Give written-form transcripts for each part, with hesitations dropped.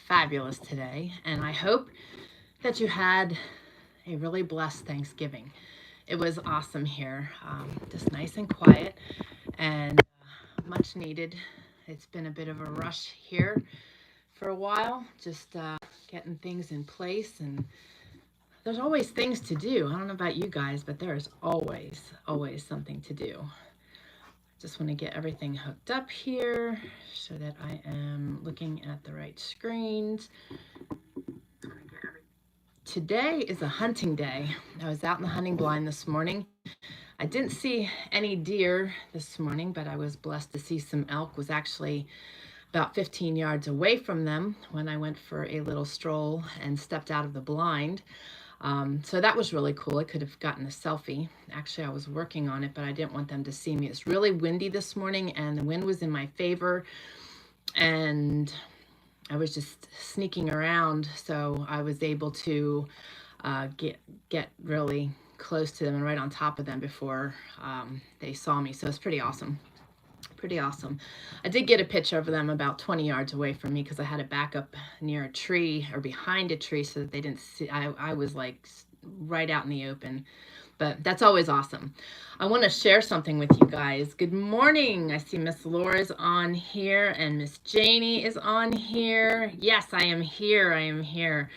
fabulous today, and I hope that you had a really blessed Thanksgiving. It was awesome here, just nice and quiet and much needed. It's been a bit of a rush here for a while, just getting things in place, and there's always things to do. I don't know about you guys, but there's always something to do. Just want to get everything hooked up here so that I am looking at the right screens. Today is a hunting day. I was out in the hunting blind this morning. I didn't see any deer this morning, but I was blessed to see some elk. Was actually about 15 yards away from them when I went for a little stroll and stepped out of the blind. So that was really cool. I could have gotten a selfie. Actually, I was working on it, but I didn't want them to see me. It's really windy this morning, and the wind was in my favor, and I was just sneaking around, so I was able to get really close to them and right on top of them before they saw me. So it's pretty awesome. Pretty awesome. I did get a picture of them about 20 yards away from me because I had to back up near a tree or behind a tree so that they didn't see. I was like right out in the open, but that's always awesome. I want to share something with you guys. Good morning. I see Miss Laura's on here and Miss Janie is on here. Yes, I am here. I am here.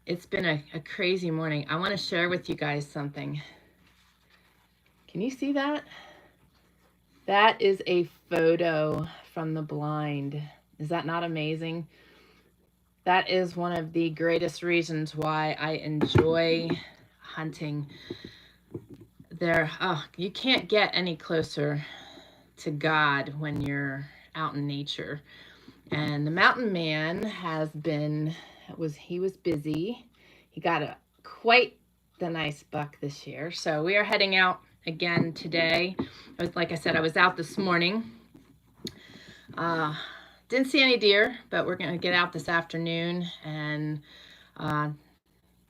It's been a crazy morning. I want to share with you guys something. Can you see that? That is a photo from the blind. Is that not amazing? That is one of the greatest reasons why I enjoy hunting. You can't get any closer to God when you're out in nature. And the mountain man he was busy. He got quite the nice buck this year. So we are heading out again today. Like I said, I was out this morning. Didn't see any deer, but we're going to get out this afternoon and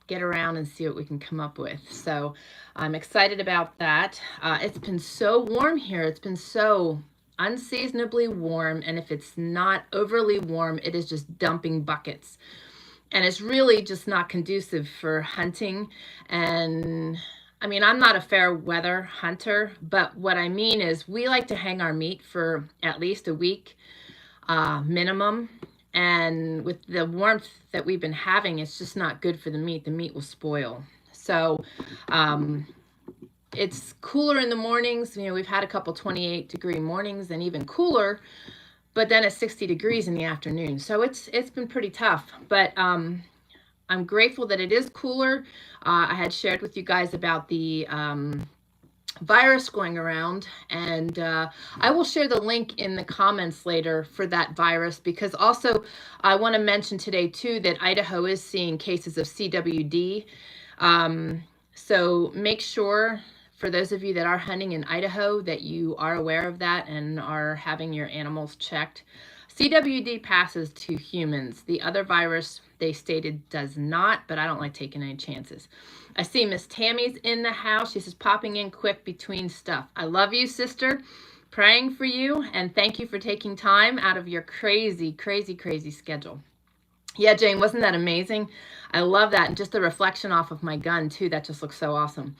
get around and see what we can come up with. So I'm excited about that. It's been so warm here. It's been so unseasonably warm, and if it's not overly warm, it is just dumping buckets. And it's really just not conducive for hunting. And I mean, I'm not a fair weather hunter, but what I mean is we like to hang our meat for at least a week minimum. And with the warmth that we've been having, it's just not good for the meat. The meat will spoil. So it's cooler in the mornings. You know, we've had a couple 28-degree mornings and even cooler, but then it's 60 degrees in the afternoon. So it's been pretty tough, but I'm grateful that it is cooler. I had shared with you guys about the virus going around, and I will share the link in the comments later for that virus, because also I want to mention today too that Idaho is seeing cases of CWD. So make sure, for those of you that are hunting in Idaho, that you are aware of that and are having your animals checked. CWD passes to humans. The other virus, they stated, does not, but I don't like taking any chances. I see Miss Tammy's in the house. She says, popping in quick between stuff. I love you, sister. Praying for you, and thank you for taking time out of your crazy, crazy, crazy schedule. Yeah, Jane, wasn't that amazing? I love that. And just the reflection off of my gun, too. That just looks so awesome.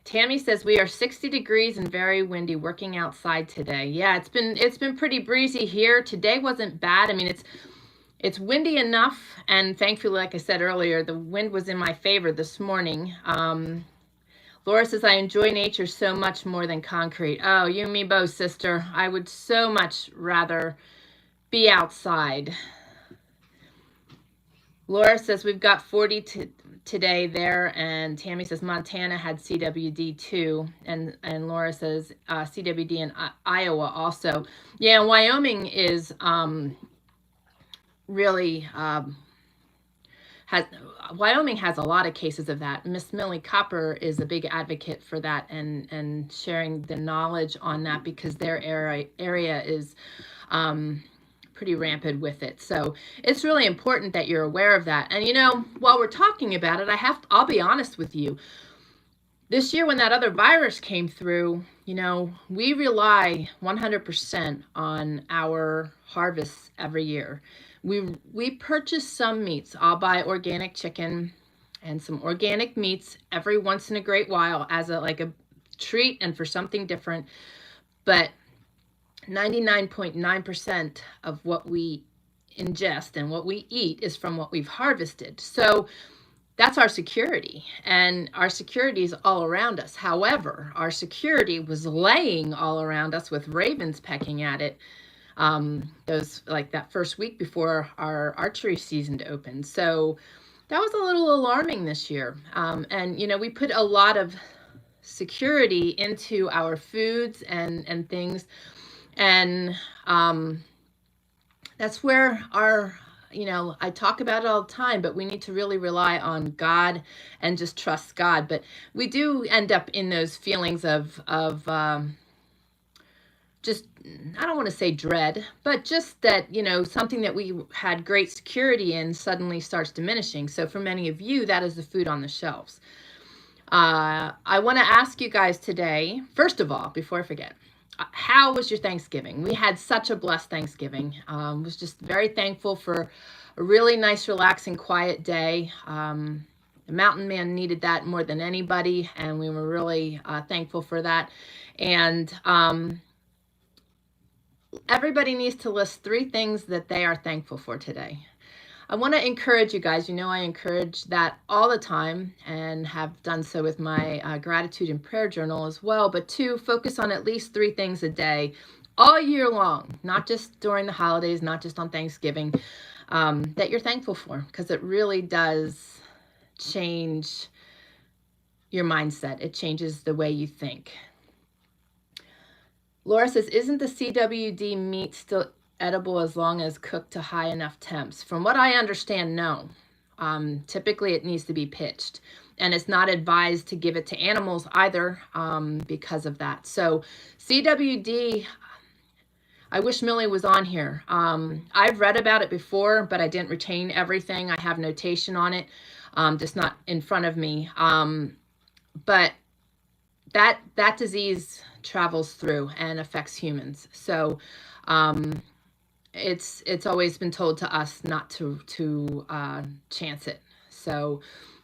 Tammy says we are 60 degrees and very windy working outside today. Yeah, it's been pretty breezy here. Today wasn't bad. I mean, it's windy enough, and thankfully, like I said earlier, the wind was in my favor this morning. Laura says, I enjoy nature so much more than concrete. Oh, you and me both, sister. I would so much rather be outside. Laura says we've got 40 today there, and Tammy says Montana had CWD too, and Laura says CWD in Iowa also. Yeah, Wyoming is really Wyoming has a lot of cases of that. Miss Millie Copper is a big advocate for that and sharing the knowledge on that, because their area is pretty rampant with it. So it's really important that you're aware of that. And you know, while we're talking about it, I'll be honest with you. This year when that other virus came through, we rely 100% on our harvests every year. We purchase some meats. I'll buy organic chicken and some organic meats every once in a great while as a treat and for something different. But 99.9% of what we ingest and what we eat is from what we've harvested. So that's our security, and our security is all around us. However, our security was laying all around us with ravens pecking at it. Those like that first week before our archery season opened. So that was a little alarming this year. And we put a lot of security into our foods and things, and that's where our I talk about it all the time, but we need to really rely on God and just trust God. But we do end up in those feelings of just, I don't want to say dread, but just that, something that we had great security in suddenly starts diminishing. So for many of you, that is the food on the shelves. I want to ask you guys today, first of all, before I forget, how was your Thanksgiving? We had such a blessed Thanksgiving. Was just very thankful for a really nice, relaxing, quiet day. The mountain man needed that more than anybody, and we were really thankful for that. And everybody needs to list 3 things that they are thankful for today. I want to encourage you guys. I encourage that all the time and have done so with my gratitude and prayer journal as well. But 2, focus on at least 3 things a day all year long, not just during the holidays, not just on Thanksgiving, that you're thankful for, because it really does change your mindset. It changes the way you think. Laura says, isn't the CWD meat still edible as long as cooked to high enough temps? From what I understand, no. Typically it needs to be pitched, and it's not advised to give it to animals either because of that. So CWD, I wish Millie was on here. I've read about it before, but I didn't retain everything. I have notation on it, just not in front of me. But that disease travels through and affects humans. So it's always been told to us not to chance it. So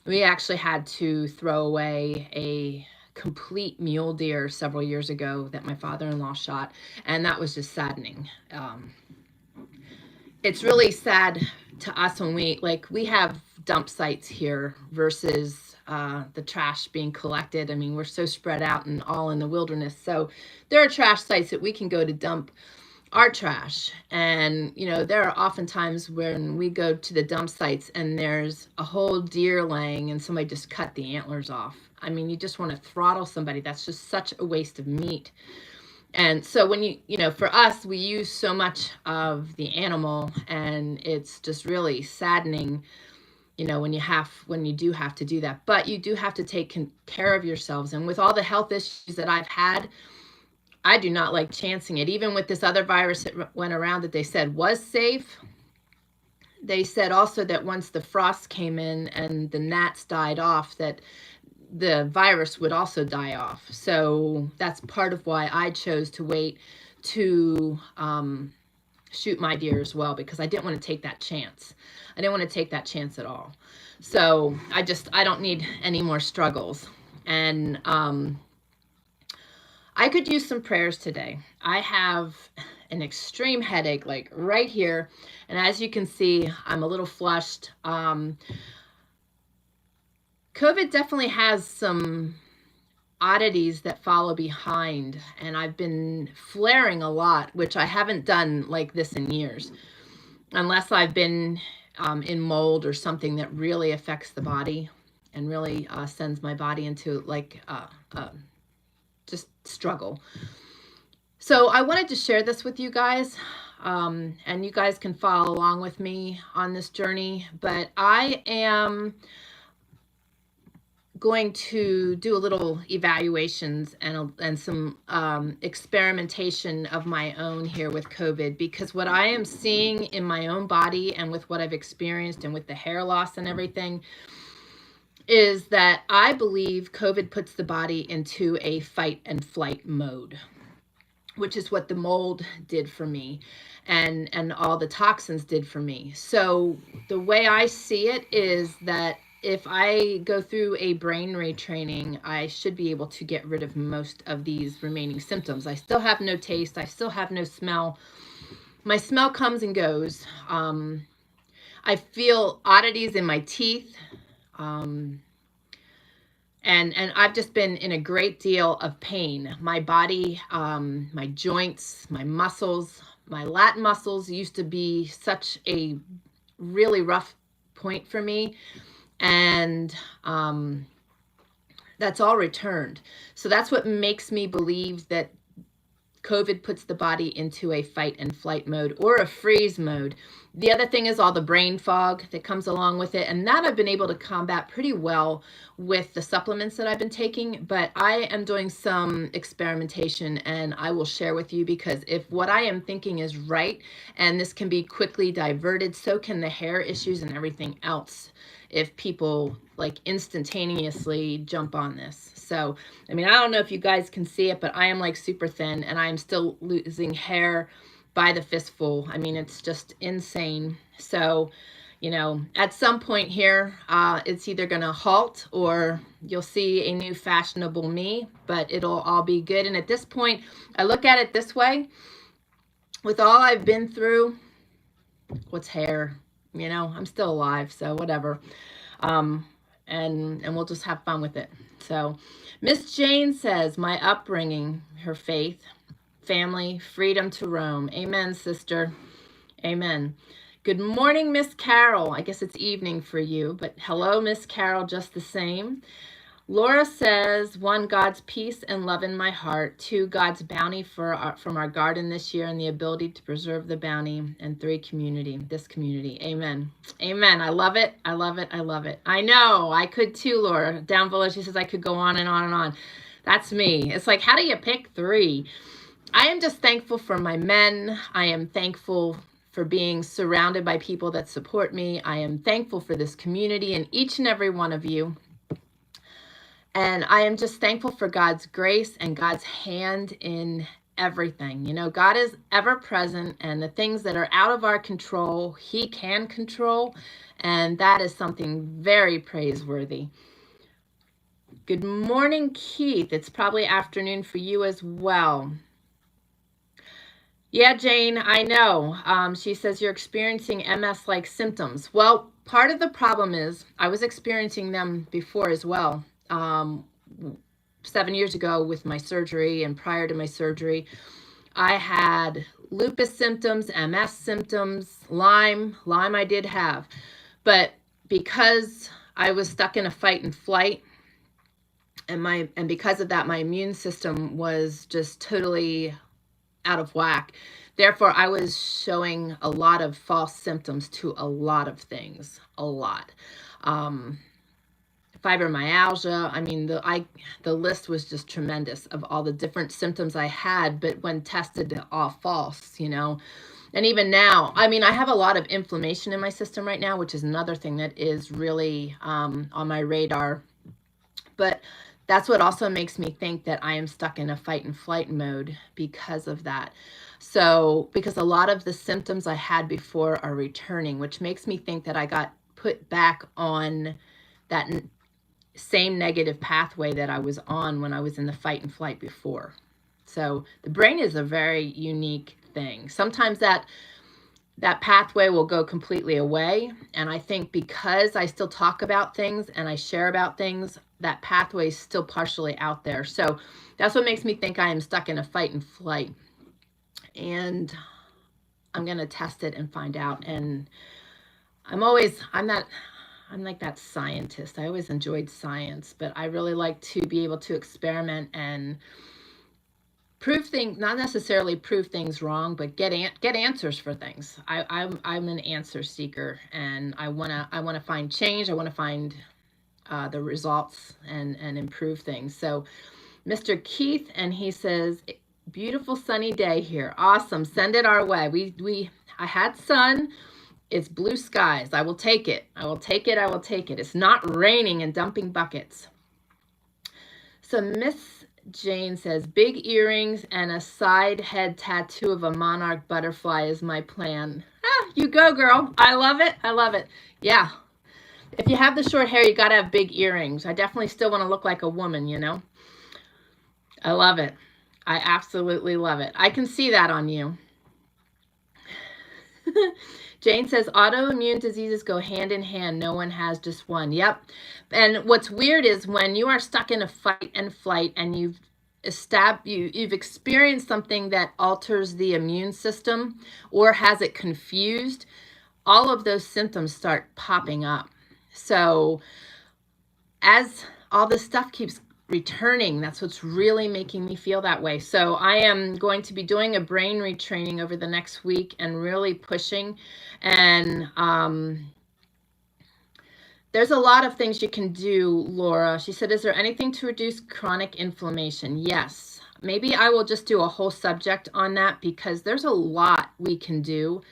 we actually had to throw away a complete mule deer several years ago that my father-in-law shot, and that was just saddening. It's really sad to us when we have dump sites here versus the trash being collected. I mean, we're so spread out and all in the wilderness. So there are trash sites that we can go to dump our trash. And, there are often times when we go to the dump sites and there's a whole deer laying and somebody just cut the antlers off. I mean, you just want to throttle somebody. That's just such a waste of meat. And so when for us, we use so much of the animal, and it's just really saddening, when you do have to do that. But you do have to take care of yourselves. And with all the health issues that I've had, I do not like chancing it. Even with this other virus that went around that they said was safe, they said also that once the frost came in and the gnats died off, that the virus would also die off. So that's part of why I chose to wait to shoot my deer as well, because I didn't want to take that chance. I didn't want to take that chance at all. So I don't need any more struggles. And I could use some prayers today. I have an extreme headache, like right here. And as you can see, I'm a little flushed. COVID definitely has some oddities that follow behind, and I've been flaring a lot, which I haven't done like this in years, unless I've been in mold or something that really affects the body and really sends my body into just struggle. So I wanted to share this with you guys, and you guys can follow along with me on this journey. But I am going to do a little evaluations and some experimentation of my own here with COVID, because what I am seeing in my own body and with what I've experienced and with the hair loss and everything, is that I believe COVID puts the body into a fight and flight mode, which is what the mold did for me and all the toxins did for me. So the way I see it is that if I go through a brain retraining, I should be able to get rid of most of these remaining symptoms. I still have no taste. I still have no smell. My smell comes and goes. I feel oddities in my teeth. And I've just been in a great deal of pain. My body, my joints, my muscles, my lat muscles used to be such a really rough point for me. And that's all returned. So that's what makes me believe that COVID puts the body into a fight and flight mode or a freeze mode. The other thing is all the brain fog that comes along with it. And that I've been able to combat pretty well with the supplements that I've been taking. But I am doing some experimentation and I will share with you, because if what I am thinking is right, and this can be quickly diverted, so can the hair issues and everything else, if people like instantaneously jump on this. So, I mean, I don't know if you guys can see it, but I am like super thin and I am still losing hair by the fistful. I mean, it's just insane. So, you know, at some point here, it's either going to halt or you'll see a new fashionable me, but it'll all be good. And at this point, I look at it this way. With all I've been through, what's hair? You know, I'm still alive, so whatever. And we'll just have fun with it. So Miss Jane says, my upbringing, her faith, family, freedom to roam. Amen, sister. Amen. Good morning, Miss Carol. I guess it's evening for you, but hello, Miss Carol, just the same. Laura says, 1, God's peace and love in my heart. 2, God's bounty from our garden this year and the ability to preserve the bounty. And 3, community, this community. Amen. Amen. I love it. I love it. I love it. I know. I could too, Laura. Down below, she says I could go on and on and on. That's me. It's like, how do you pick 3? I am just thankful for my men. I am thankful for being surrounded by people that support me. I am thankful for this community and each and every one of you. And I am just thankful for God's grace and God's hand in everything. You know, God is ever present, and the things that are out of our control, He can control. And that is something very praiseworthy. Good morning, Keith. It's probably afternoon for you as well. Yeah, Jane, I know. She says you're experiencing MS-like symptoms. Well, part of the problem is I was experiencing them before as well. 7 years ago with my surgery, and prior to my surgery, I had lupus symptoms, MS symptoms, Lyme I did have. But because I was stuck in a fight and flight, and because of that, my immune system was just totally out of whack. Therefore, I was showing a lot of false symptoms to a lot of things, a lot. Fibromyalgia. I mean, the list was just tremendous of all the different symptoms I had, but when tested, all false, you know. And even now, I mean, I have a lot of inflammation in my system right now, which is another thing that is really on my radar. But that's what also makes me think that I am stuck in a fight and flight mode because of that. So, because a lot of the symptoms I had before are returning, which makes me think that I got put back on that same negative pathway that I was on when I was in the fight and flight before. So the brain is a very unique thing. Sometimes that pathway will go completely away. And I think because I still talk about things and I share about things, that pathway is still partially out there. So that's what makes me think I am stuck in a fight and flight. And I'm going to test it and find out. And I'm like that scientist. I always enjoyed science, but I really like to be able to experiment and prove things, not necessarily prove things wrong, but get answers for things. I'm an answer seeker, and I wanna find change. I want to find the results and improve things. So Mr. Keith, and he says, beautiful sunny day here. Awesome. Send it our way. I had sun. It's blue skies. I will take it. I will take it. I will take it. It's not raining and dumping buckets. So Miss Jane says, big earrings and a side head tattoo of a monarch butterfly is my plan. Ah, you go, girl. I love it. I love it. Yeah. If you have the short hair, you got to have big earrings. I definitely still want to look like a woman, you know. I love it. I absolutely love it. I can see that on you. Jane says, autoimmune diseases go hand in hand. No one has just one. Yep. And what's weird is when you are stuck in a fight and flight and you've experienced something that alters the immune system or has it confused, all of those symptoms start popping up. So as all this stuff keeps returning, that's what's really making me feel that way. So I am going to be doing a brain retraining over the next week and really pushing. And there's a lot of things you can do, Laura. She said, is there anything to reduce chronic inflammation? Yes. Maybe I will just do a whole subject on that because there's a lot we can do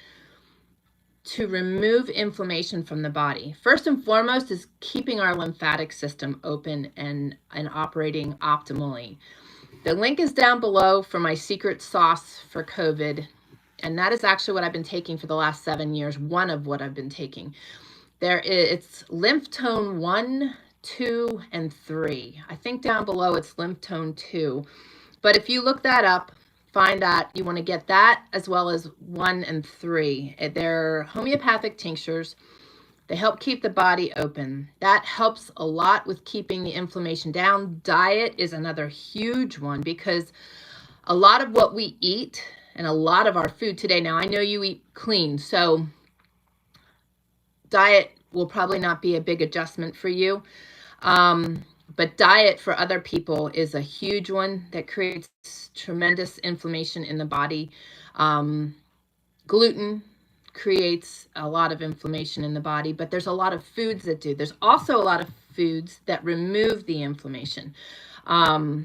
to remove inflammation from the body. First and foremost is keeping our lymphatic system open and operating optimally. The link is down below for my secret sauce for COVID. And that is actually what I've been taking for the last 7 years. One of what I've been taking. It's lymph tone 1, 2, and 3. I think down below it's lymph tone 2. But if you look that up, find that you want to get that as well as 1 and 3. They're homeopathic tinctures. They help keep the body open. That helps a lot with keeping the inflammation down. Diet is another huge one because a lot of what we eat and a lot of our food today, now I know you eat clean, so diet will probably not be a big adjustment for you. But diet for other people is a huge one that creates tremendous inflammation in the body. Gluten creates a lot of inflammation in the body, but there's a lot of foods that do. There's also a lot of foods that remove the inflammation. But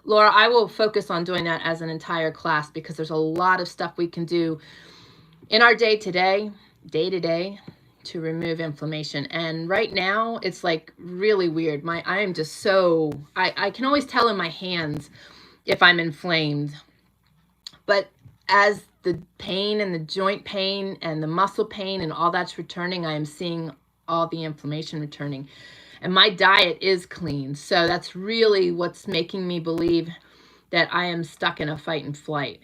Laura, I will focus on doing that as an entire class because there's a lot of stuff we can do in our day-to-day to remove inflammation. And right now it's like really weird. I am just so, I can always tell in my hands if I'm inflamed. But as the pain and the joint pain and the muscle pain and all that's returning, I am seeing all the inflammation returning. And my diet is clean. So that's really what's making me believe that I am stuck in a fight and flight.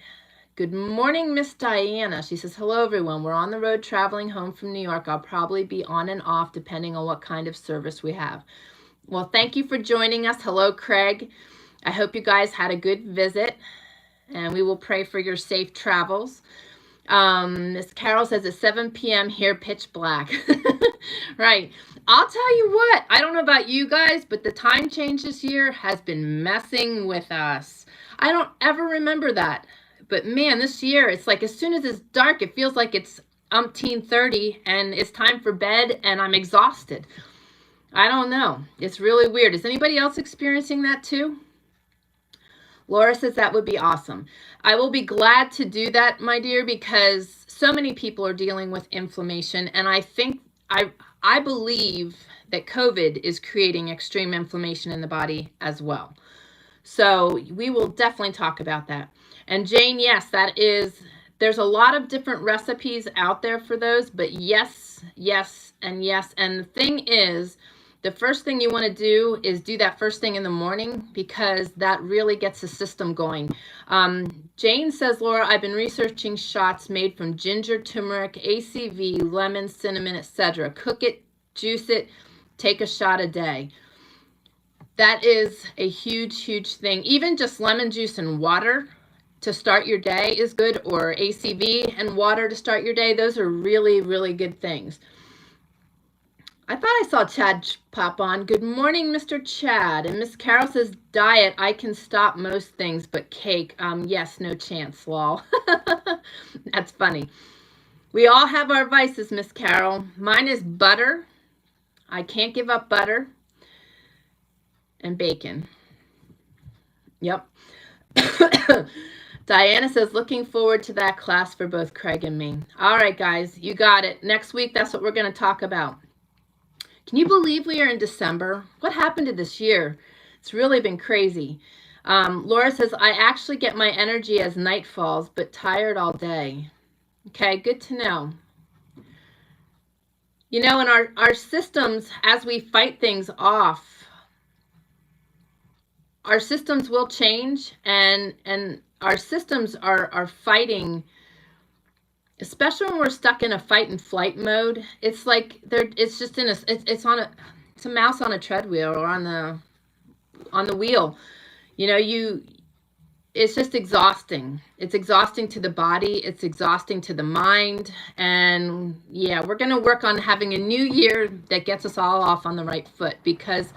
Good morning, Miss Diana. She says, hello, everyone. We're on the road traveling home from New York. I'll probably be on and off depending on what kind of service we have. Well, thank you for joining us. Hello, Craig. I hope you guys had a good visit, and we will pray for your safe travels. Miss Carol says it's 7 p.m. here, pitch black. Right. I'll tell you what, I don't know about you guys, but the time change this year has been messing with us. I don't ever remember that. But man, this year, it's like as soon as it's dark, it feels like it's 30 and it's time for bed and I'm exhausted. I don't know. It's really weird. Is anybody else experiencing that too? Laura says that would be awesome. I will be glad to do that, my dear, because so many people are dealing with inflammation. And I think, I believe that COVID is creating extreme inflammation in the body as well. So we will definitely talk about that. And Jane, yes, there's a lot of different recipes out there for those, but yes, yes, and yes. And the thing is, the first thing you want to do is do that first thing in the morning because that really gets the system going. Jane says, Laura, I've been researching shots made from ginger, turmeric, ACV, lemon, cinnamon, etc. Cook it, juice it, take a shot a day. That is a huge, huge thing. Even just lemon juice and water to start your day is good, or ACV and water to start your day. Those are really, really good things. I thought I saw Chad pop on. Good morning, Mr. Chad. And Miss Carol says, diet, I can stop most things but cake. Yes, no chance, lol. That's funny. We all have our vices, Miss Carol. Mine is butter. I can't give up butter. And bacon. Yep. Diana says, looking forward to that class for both Craig and me. All right, guys, you got it. Next week, that's what we're going to talk about. Can you believe we are in December? What happened to this year? It's really been crazy. Laura says, I actually get my energy as night falls, but tired all day. Okay, good to know. You know, in our systems, as we fight things off, our systems will change, and our systems are fighting, especially when we're stuck in a fight and flight mode. It's like it's just in a it's a mouse on a treadmill or on the wheel. You know, it's just exhausting. It's exhausting to the body, it's exhausting to the mind. And yeah, we're going to work on having a new year that gets us all off on the right foot, because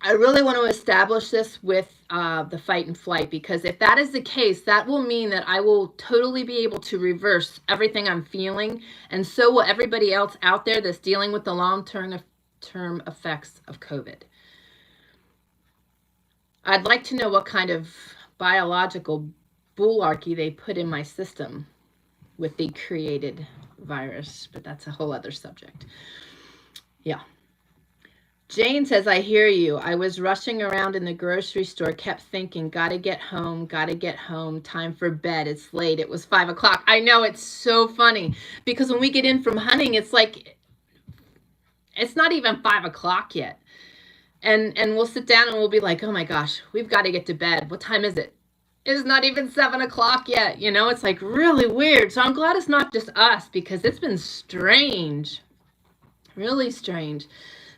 I really want to establish this with the fight and flight, because if that is the case, that will mean that I will totally be able to reverse everything I'm feeling. And so will everybody else out there that's dealing with the long-term effects of COVID. I'd like to know what kind of biological bullarchy they put in my system with the created virus, but that's a whole other subject. Yeah. Jane says, I hear you. I was rushing around in the grocery store, kept thinking, gotta get home, time for bed. It's late. It was 5 o'clock. I know, it's so funny, because when we get in from hunting, it's like, it's not even 5 o'clock yet. And we'll sit down and we'll be like, oh my gosh, we've got to get to bed. What time is it? It's not even 7 o'clock yet. You know, it's like really weird. So I'm glad it's not just us, because it's been strange, really strange.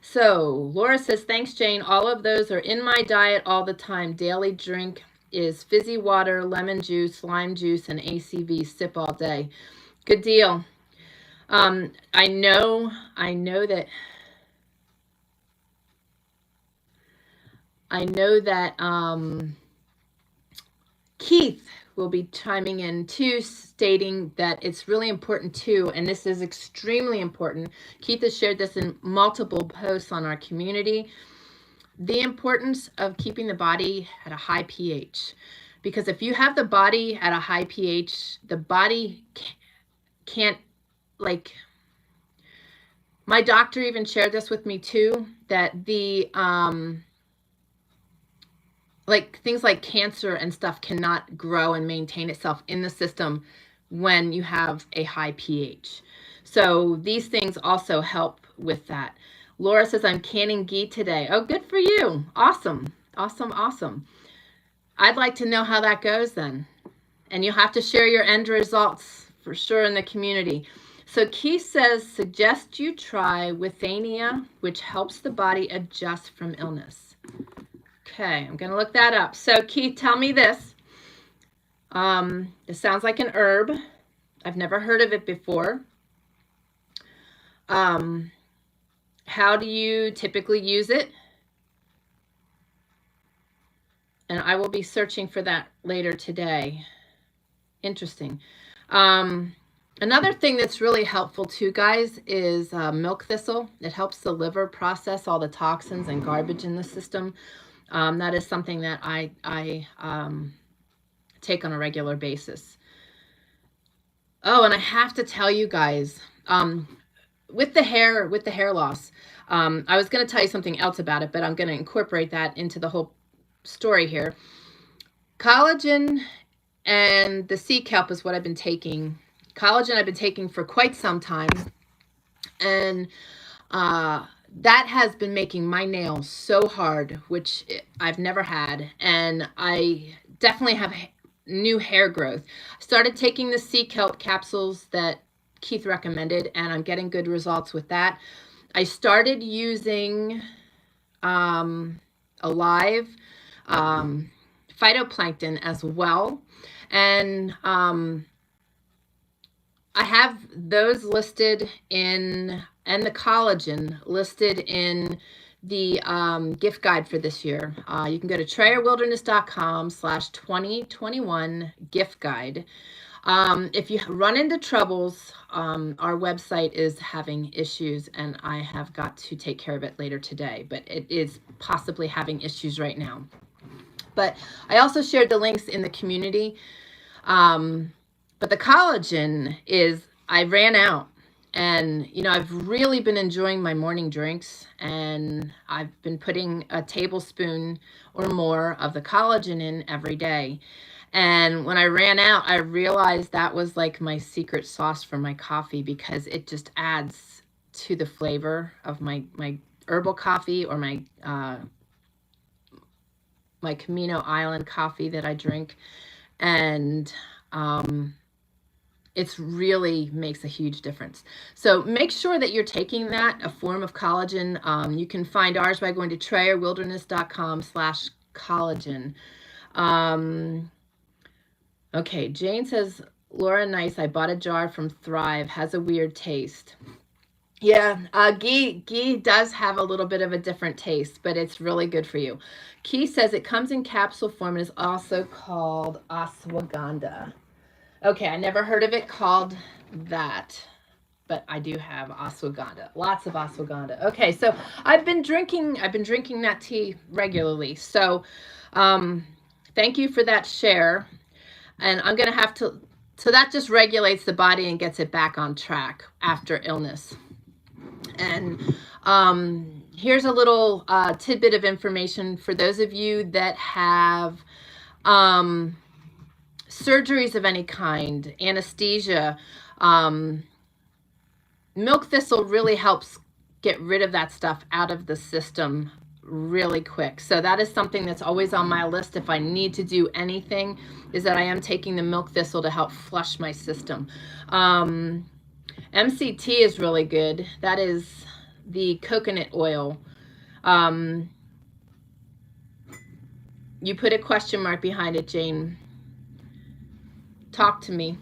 So Laura says, thanks, Jane. All of those are in my diet all the time. Daily drink is fizzy water, lemon juice, lime juice, and ACV. Sip all day. Good deal. I know that Keith will be chiming in too, stating that it's really important too, and this is extremely important. Keith has shared this in multiple posts on our community. The importance of keeping the body at a high pH. Because if you have the body at a high pH, the body can't, like, my doctor even shared this with me too, that the like things like cancer and stuff cannot grow and maintain itself in the system when you have a high pH. So these things also help with that. Laura says, I'm canning ghee today. Oh, good for you. Awesome. Awesome. Awesome. I'd like to know how that goes then. And you'll have to share your end results for sure in the community. So Keith says, suggest you try withania, which helps the body adjust from illness. Okay, I'm going to look that up. So Keith, tell me this. It sounds like an herb. I've never heard of it before. How do you typically use it? And I will be searching for that later today. Interesting. Another thing that's really helpful too, guys, is milk thistle. It helps the liver process all the toxins and garbage in the system. That is something that I take on a regular basis. Oh, and I have to tell you guys, with the hair loss, I was going to tell you something else about it, but I'm going to incorporate that into the whole story here. Collagen and the sea kelp is what I've been taking. Collagen I've been taking for quite some time, and that has been making my nails so hard, which I've never had, and I definitely have new hair growth. I started taking the sea kelp capsules that Keith recommended, and I'm getting good results with that. I started using Alive phytoplankton as well, and I have those listed in, and the collagen listed in the gift guide for this year. You can go to TrayerWilderness.com/2021 gift guide. If you run into troubles, our website is having issues, and I have got to take care of it later today, but it is possibly having issues right now. But I also shared the links in the community. But the collagen is, I ran out. And, you know, I've really been enjoying my morning drinks, and I've been putting a tablespoon or more of the collagen in every day. And when I ran out, I realized that was like my secret sauce for my coffee, because it just adds to the flavor of my herbal coffee, or my Camino Island coffee that I drink. And it's really makes a huge difference. So make sure that you're taking that, a form of collagen. You can find ours by going to trayerwilderness.com/collagen. Okay, Jane says, Laura, nice. I bought a jar from Thrive. Has a weird taste. Yeah, ghee does have a little bit of a different taste, but it's really good for you. Key says it comes in capsule form and is also called ashwagandha. Okay, I never heard of it called that, but I do have ashwagandha. Lots of ashwagandha. Okay, so I've been drinking that tea regularly. So thank you for that share. And I'm going to have to, so that just regulates the body and gets it back on track after illness. And here's a little tidbit of information for those of you that have surgeries of any kind, anesthesia. Milk thistle really helps get rid of that stuff out of the system really quick. So that is something that's always on my list if I need to do anything, is that I am taking the milk thistle to help flush my system. MCT is really good. That is the coconut oil. You put a question mark behind it, Jane. Talk to me.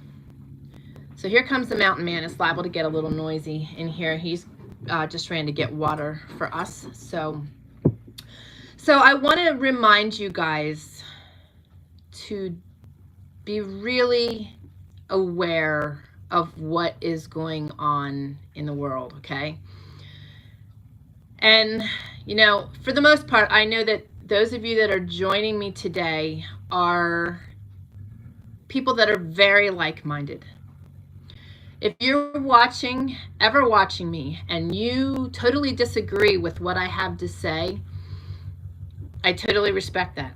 So here comes the mountain man. It's liable to get a little noisy in here. He's just ran to get water for us. So I want to remind you guys to be really aware of what is going on in the world, okay? And, you know, for the most part, I know that those of you that are joining me today are people that are very like-minded. If you're ever watching me, and you totally disagree with what I have to say, I totally respect that.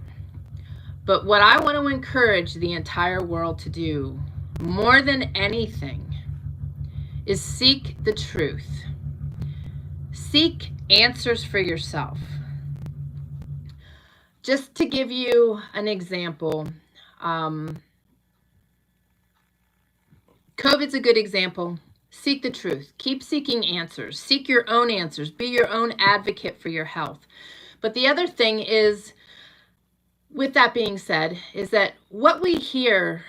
But what I want to encourage the entire world to do, more than anything, is seek the truth. Seek answers for yourself. Just to give you an example, COVID's a good example. Seek the truth. Keep seeking answers. Seek your own answers. Be your own advocate for your health. But the other thing is, with that being said, is that what we hear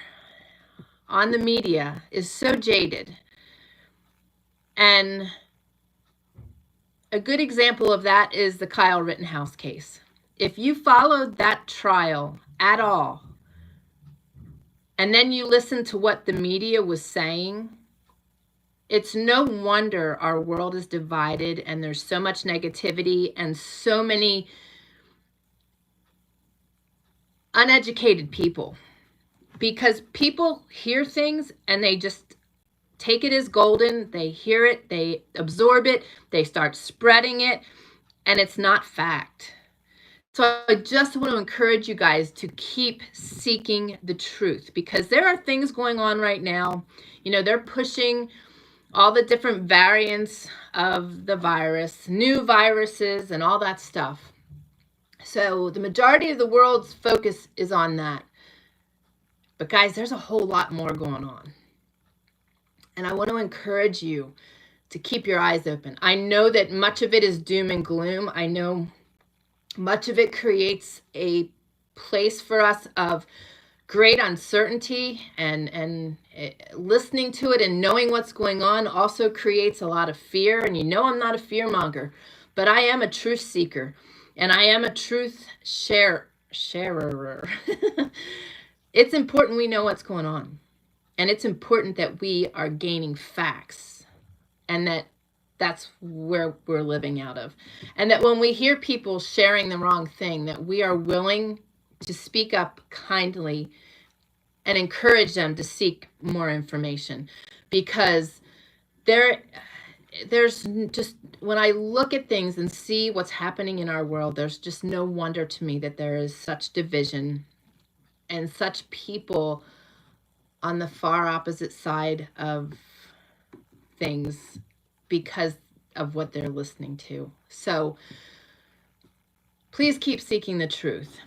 on the media is so jaded. And a good example of that is the Kyle Rittenhouse case. If you followed that trial at all, and then you listen to what the media was saying, it's no wonder our world is divided and there's so much negativity and so many uneducated people. Because people hear things and they just take it as golden. They hear it, they absorb it, they start spreading it, and it's not fact. So I just want to encourage you guys to keep seeking the truth, because there are things going on right now. You know, they're pushing all the different variants of the virus, new viruses and all that stuff. So the majority of the world's focus is on that. But guys, there's a whole lot more going on. And I want to encourage you to keep your eyes open. I know that much of it is doom and gloom. I know much of it creates a place for us of great uncertainty, and listening to it and knowing what's going on also creates a lot of fear. And you know, I'm not a fear monger, but I am a truth seeker, and I am a truth sharer. It's important we know what's going on, and it's important that we are gaining facts, and that's where we're living out of. And that when we hear people sharing the wrong thing, that we are willing to speak up kindly and encourage them to seek more information, because there's just, when I look at things and see what's happening in our world, there's just no wonder to me that there is such division and such people on the far opposite side of things because of what they're listening to. So please keep seeking the truth.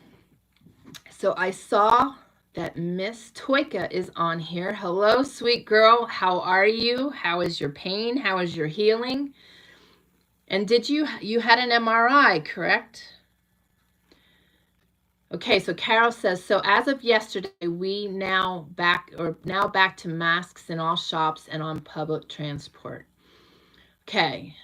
So I saw that Miss Toika is on here. Hello, sweet girl. How are you? How is your pain? How is your healing? And did you had an MRI, correct? Okay, so Carol says, so as of yesterday, we now back to masks in all shops and on public transport. Okay.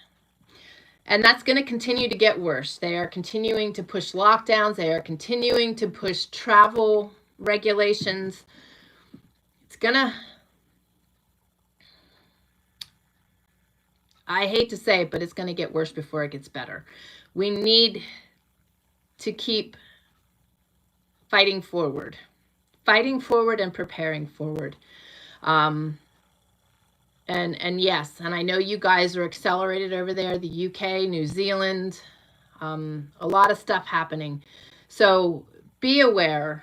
And that's going to continue to get worse. They are continuing to push lockdowns. They are continuing to push travel regulations. It's going to, I hate to say it, but it's going to get worse before it gets better. We need to keep fighting forward and preparing forward. And yes, and I know you guys are accelerated over there, the UK, New Zealand, a lot of stuff happening. So be aware,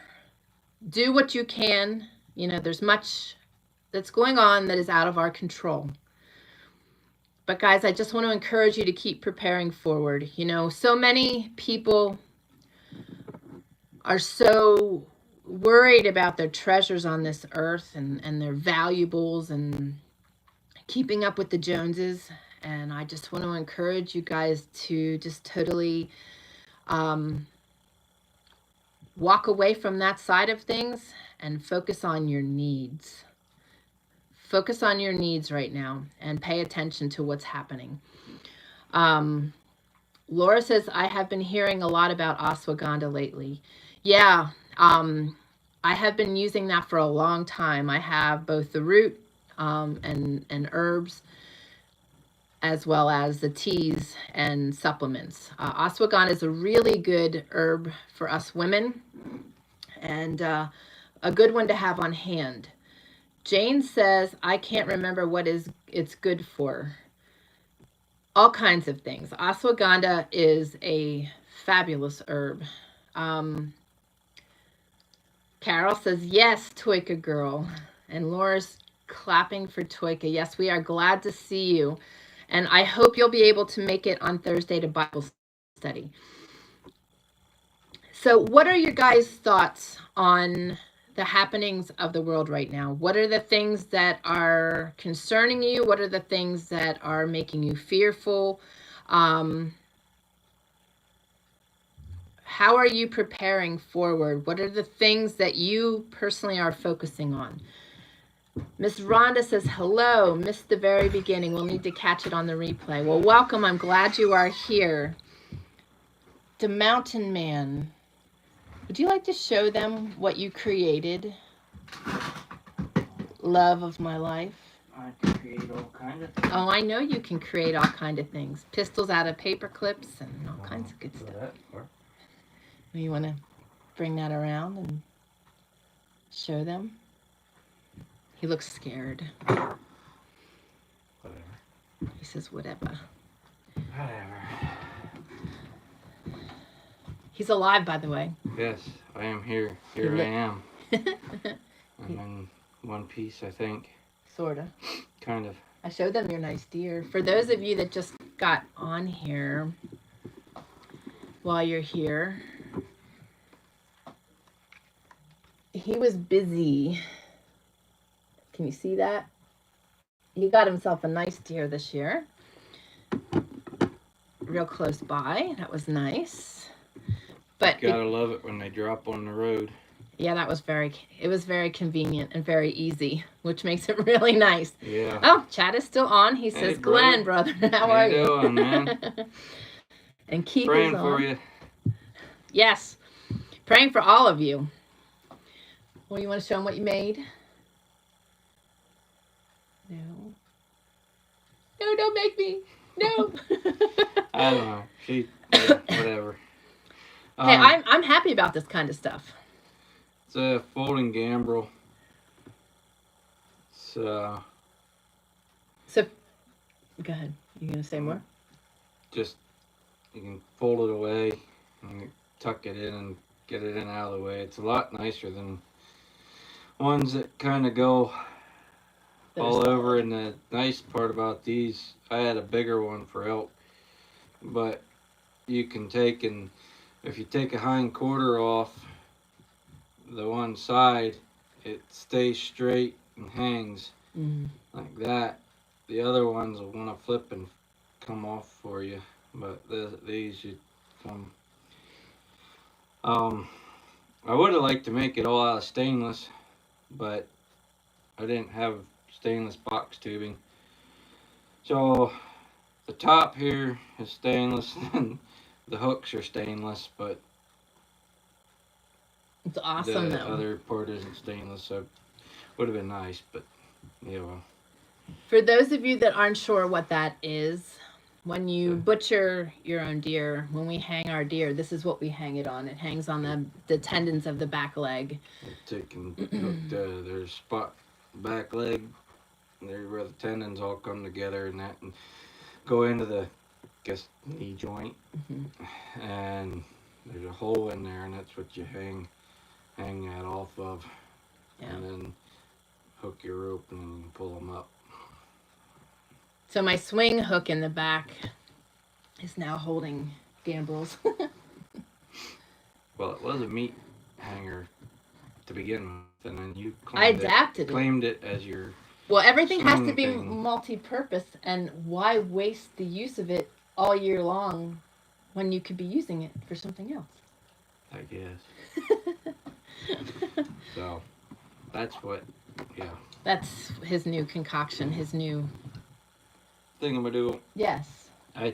do what you can. You know, there's much that's going on that is out of our control. But guys, I just want to encourage you to keep preparing forward. You know, so many people are so worried about their treasures on this earth and their valuables and keeping up with the Joneses. And I just want to encourage you guys to just totally walk away from that side of things and focus on your needs. Focus on your needs right now and pay attention to what's happening. Laura says, I have been hearing a lot about ashwagandha lately. Yeah, I have been using that for a long time. I have both the root and herbs, as well as the teas and supplements. Ashwagandha is a really good herb for us women, and a good one to have on hand. Jane says, I can't remember what it's good for. All kinds of things. Ashwagandha is a fabulous herb. Carol says, yes, Toika girl. And Laura's clapping for Toika. Yes, we are glad to see you. And I hope you'll be able to make it on Thursday to Bible study. So what are your guys' thoughts on the happenings of the world right now? What are the things that are concerning you? What are the things that are making you fearful? How are you preparing forward? What are the things that you personally are focusing on? Miss Rhonda says, hello, missed the very beginning. We'll need to catch it on the replay. Well, welcome. I'm glad you are here. The Mountain Man. Would you like to show them what you created? Love of my life. I can create all kinds of things. Oh, I know you can create all kinds of things. Pistols out of paper clips and all kinds of good stuff. You want to bring that around and show them? He looks scared. Whatever. He says, whatever. Whatever. He's alive, by the way. Yes, I am here. Here I am. I'm in one piece, I think. Sorta. Kind of. I showed them your nice deer. For those of you that just got on here while you're here, he was busy. Can you see that? He got himself a nice deer this year. Real close by. That was nice. But gotta love it when they drop on the road. Yeah, it was very convenient and very easy, which makes it really nice. Yeah. Oh, chat is still on. He says, hey, Glenn, brother, how are you? Doing, man? And keep praying on. for you. Yes. Praying for all of you. Well, you want to show them what you made? No. No, don't make me. No. I don't know. Whatever. Hey, I'm happy about this kind of stuff. It's a folding gambrel. So, go ahead. You gonna say more? Just you can fold it away and tuck it in and get it in out of the way. It's a lot nicer than ones that kind of go all over. And the nice part about these, I had a bigger one for elk, but you can take and if you take a hind quarter off the one side, it stays straight and hangs like that. The other ones will want to flip and come off for you, but these you come. I would have liked to make it all out of stainless, but I didn't have stainless box tubing. So the top here is stainless and the hooks are stainless, but it's awesome the though. other part isn't stainless, so would have been nice, but yeah, well. For those of you that aren't sure what that is, when you butcher your own deer, when we hang our deer, this is what we hang it on. It hangs on the tendons of the back leg. Taking their spot back leg, there where the tendons all come together and that, and go into the knee joint, and there's a hole in there, and that's what you hang that off of, and then hook your rope and then you can pull them up. So my swing hook in the back is now holding gambrels. Well, it was a meat hanger to begin with, and then you claimed it as your. Well, everything has to be multi-purpose, and why waste the use of it all year long when you could be using it for something else? I guess. So, that's what, That's his new concoction, his new thingamadoo. Yes. The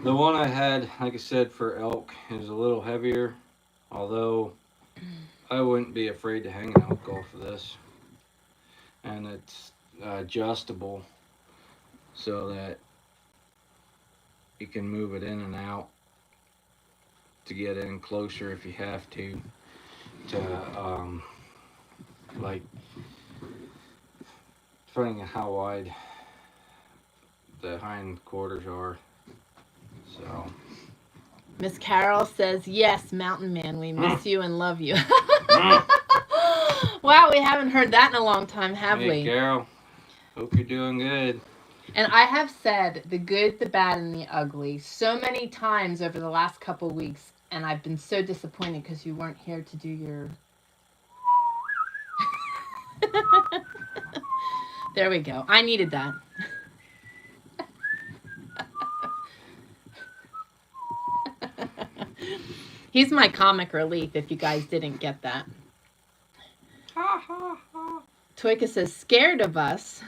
one I had, like I said, for elk is a little heavier, although I wouldn't be afraid to hang an elk off of this. And it's adjustable so that you can move it in and out to get in closer if you have to like depending on how wide the hind quarters are. So Miss Carol says, yes, Mountain Man, we miss you and love you. Wow, we haven't heard that in a long time, have we? Hey, Carol, hope you're doing good. And I have said the good, the bad, and the ugly so many times over the last couple weeks, and I've been so disappointed because you weren't here to do your... There we go. I needed that. He's my comic relief if you guys didn't get that. Ha ha ha. Toyka says, scared of us.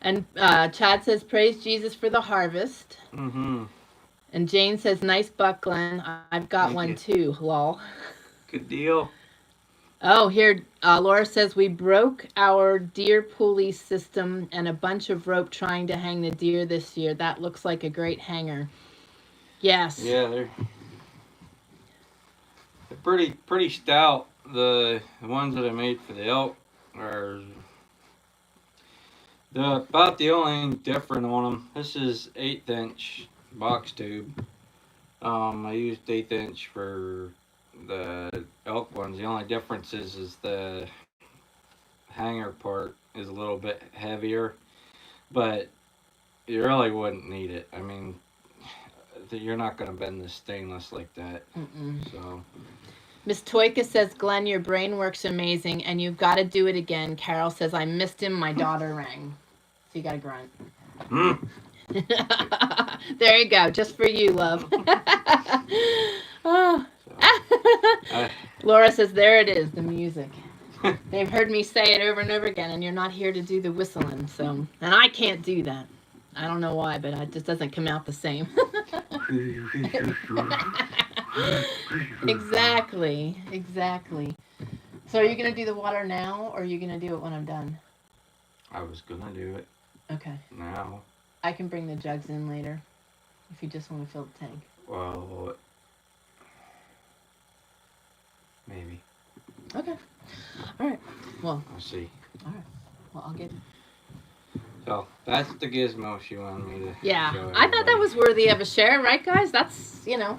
And Chad says, praise Jesus for the harvest. Mm-hmm. And Jane says, nice buck, Glenn. I've got one too, lol. Good deal. Oh, here, Laura says, we broke our deer pulley system and a bunch of rope trying to hang the deer this year. That looks like a great hanger. Yes. Yeah, they're pretty stout. The ones that I made for the elk are about the only thing different on them. This is 1/8 inch box tube. I used 1/8 inch for the elk ones. The only difference is the hanger part is a little bit heavier, but you really wouldn't need it. I mean, you're not going to bend this stainless like that. So Miss Toyka says, Glenn, your brain works amazing, and you've got to do it again. Carol says, I missed him. My daughter rang. So you got to grunt. There you go. Just for you, love. Oh. Laura says, there it is, the music. They've heard me say it over and over again, and you're not here to do the whistling. So, and I can't do that. I don't know why, but it just doesn't come out the same. Exactly. So are you going to do the water now, or are you going to do it when I'm done? I was going to do it. Okay. Now. I can bring the jugs in later if you just want to fill the tank. Well, maybe. Okay. All right. Well, I'll see. all right. Well, I'll get. So that's the gizmo she wanted me to Yeah, show I thought that everybody. was worthy of a share, right, guys? That's, you know,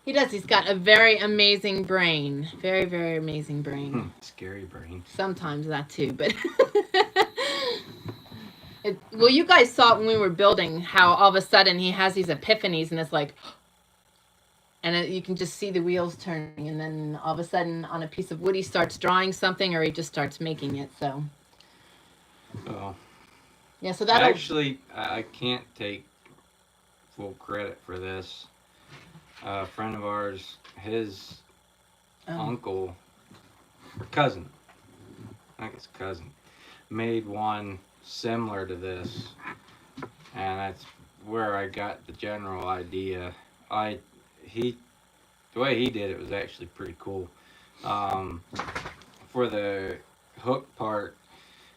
he does. He's got a very amazing brain. Very, very amazing brain. Scary brain. Sometimes that too, but. Well, you guys saw it when we were building, how all of a sudden he has these epiphanies, and it's like, and you can just see the wheels turning, and then all of a sudden on a piece of wood he starts drawing something, or he just starts making it. So Oh. yeah, so that Actually, I can't take full credit for this. A friend of ours, his uncle, or cousin, I think it's cousin, made one similar to this, and that's where I got the general idea. The way he did it was actually pretty cool. For the hook part,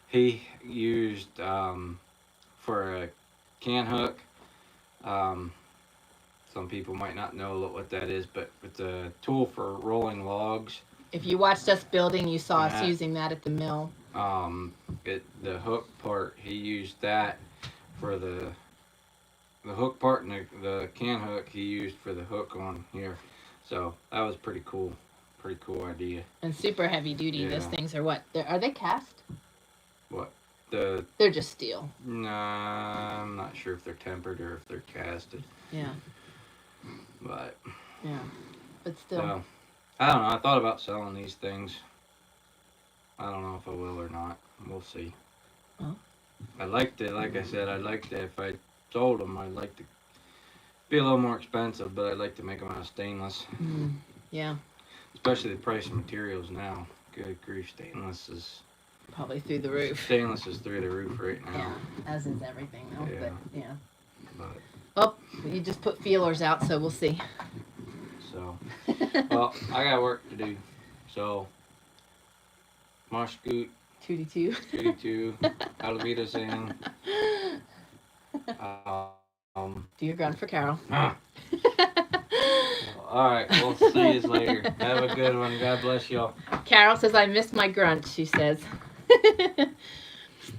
he used for a can hook. Some people might not know what that is, but it's a tool for rolling logs. if you watched us building, you saw us using that at the mill. The hook part, he used that for the hook part, and the can hook he used for the hook on here. So that was pretty cool. Pretty cool idea. And super heavy duty. Yeah. Those things are what? Are they cast? What? They're just steel. Nah, I'm not sure if they're tempered or if they're casted. Yeah. But yeah, but still. So, I don't know. I thought about selling these things. I don't know if I will or not. We'll see. Oh. I'd like to, like I said, I'd like to, if I sold them, I'd like to be a little more expensive, but I'd like to make them out of stainless. Yeah. Especially the price of materials now. Good grief, stainless is probably through the roof. Stainless is through the roof right now. Yeah, as is everything though. Yeah. But yeah. But, well, you just put feelers out, so we'll see. So, well, I got work to do. So, Marsh Scoot. 2D2. 2D2. Alvitas in. Do your gun for Carol. All right, we'll see you later. Have a good one. God bless y'all. Carol says, I missed my grunt, she says.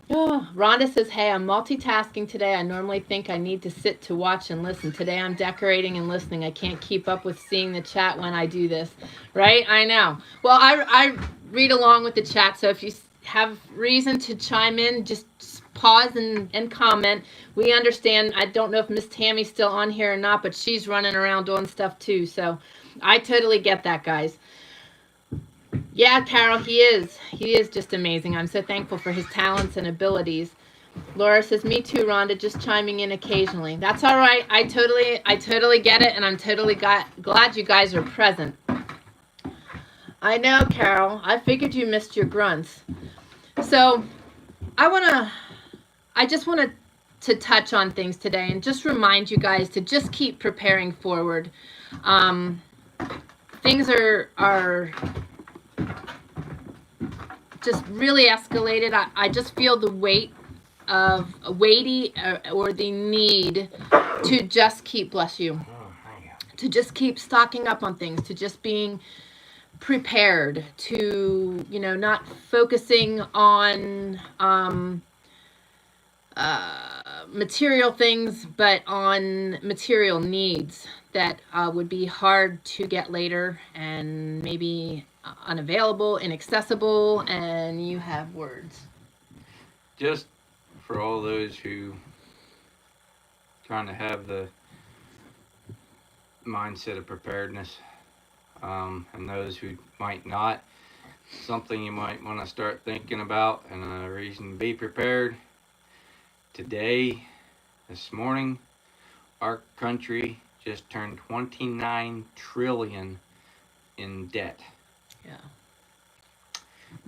Oh, Rhonda says, hey, I'm multitasking today. I normally think I need to sit to watch and listen. Today I'm decorating and listening. I can't keep up with seeing the chat when I do this. Right? I know. Well, I read along with the chat, so if you have reason to chime in, just pause and comment. We understand. I don't know if Miss Tammy's still on here or not, but she's running around doing stuff too. So I totally get that, guys. Yeah, Carol, he is. He is just amazing. I'm so thankful for his talents and abilities. Laura says, me too, Rhonda, just chiming in occasionally. That's all right. I totally get it, and I'm totally glad you guys are present. I know, Carol. I figured you missed your grunts. So I just want to touch on things today and just remind you guys to just keep preparing forward. Things are just really escalated. I just feel the weight of or the need to just keep, bless you, to just keep stocking up on things, to just being prepared, to, you know, not focusing on material things, but on material needs that would be hard to get later and maybe unavailable, inaccessible, and you have words. Just for all those who trying to have the mindset of preparedness, and those who might not, something you might want to start thinking about and a reason to be prepared. Today, this morning, our country just turned 29 trillion in debt. Yeah.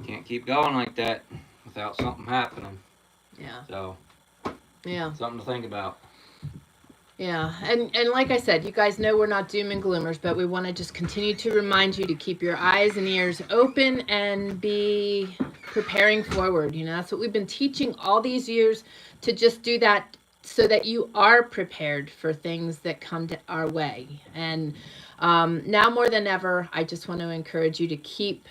Can't keep going like that without something happening. Yeah. So, yeah, something to think about. Yeah, and like I said, you guys know we're not doom and gloomers, but we want to just continue to remind you to keep your eyes and ears open and be preparing forward. You know, that's what we've been teaching all these years, to just do that so that you are prepared for things that come to our way. And now more than ever, I just want to encourage you to keep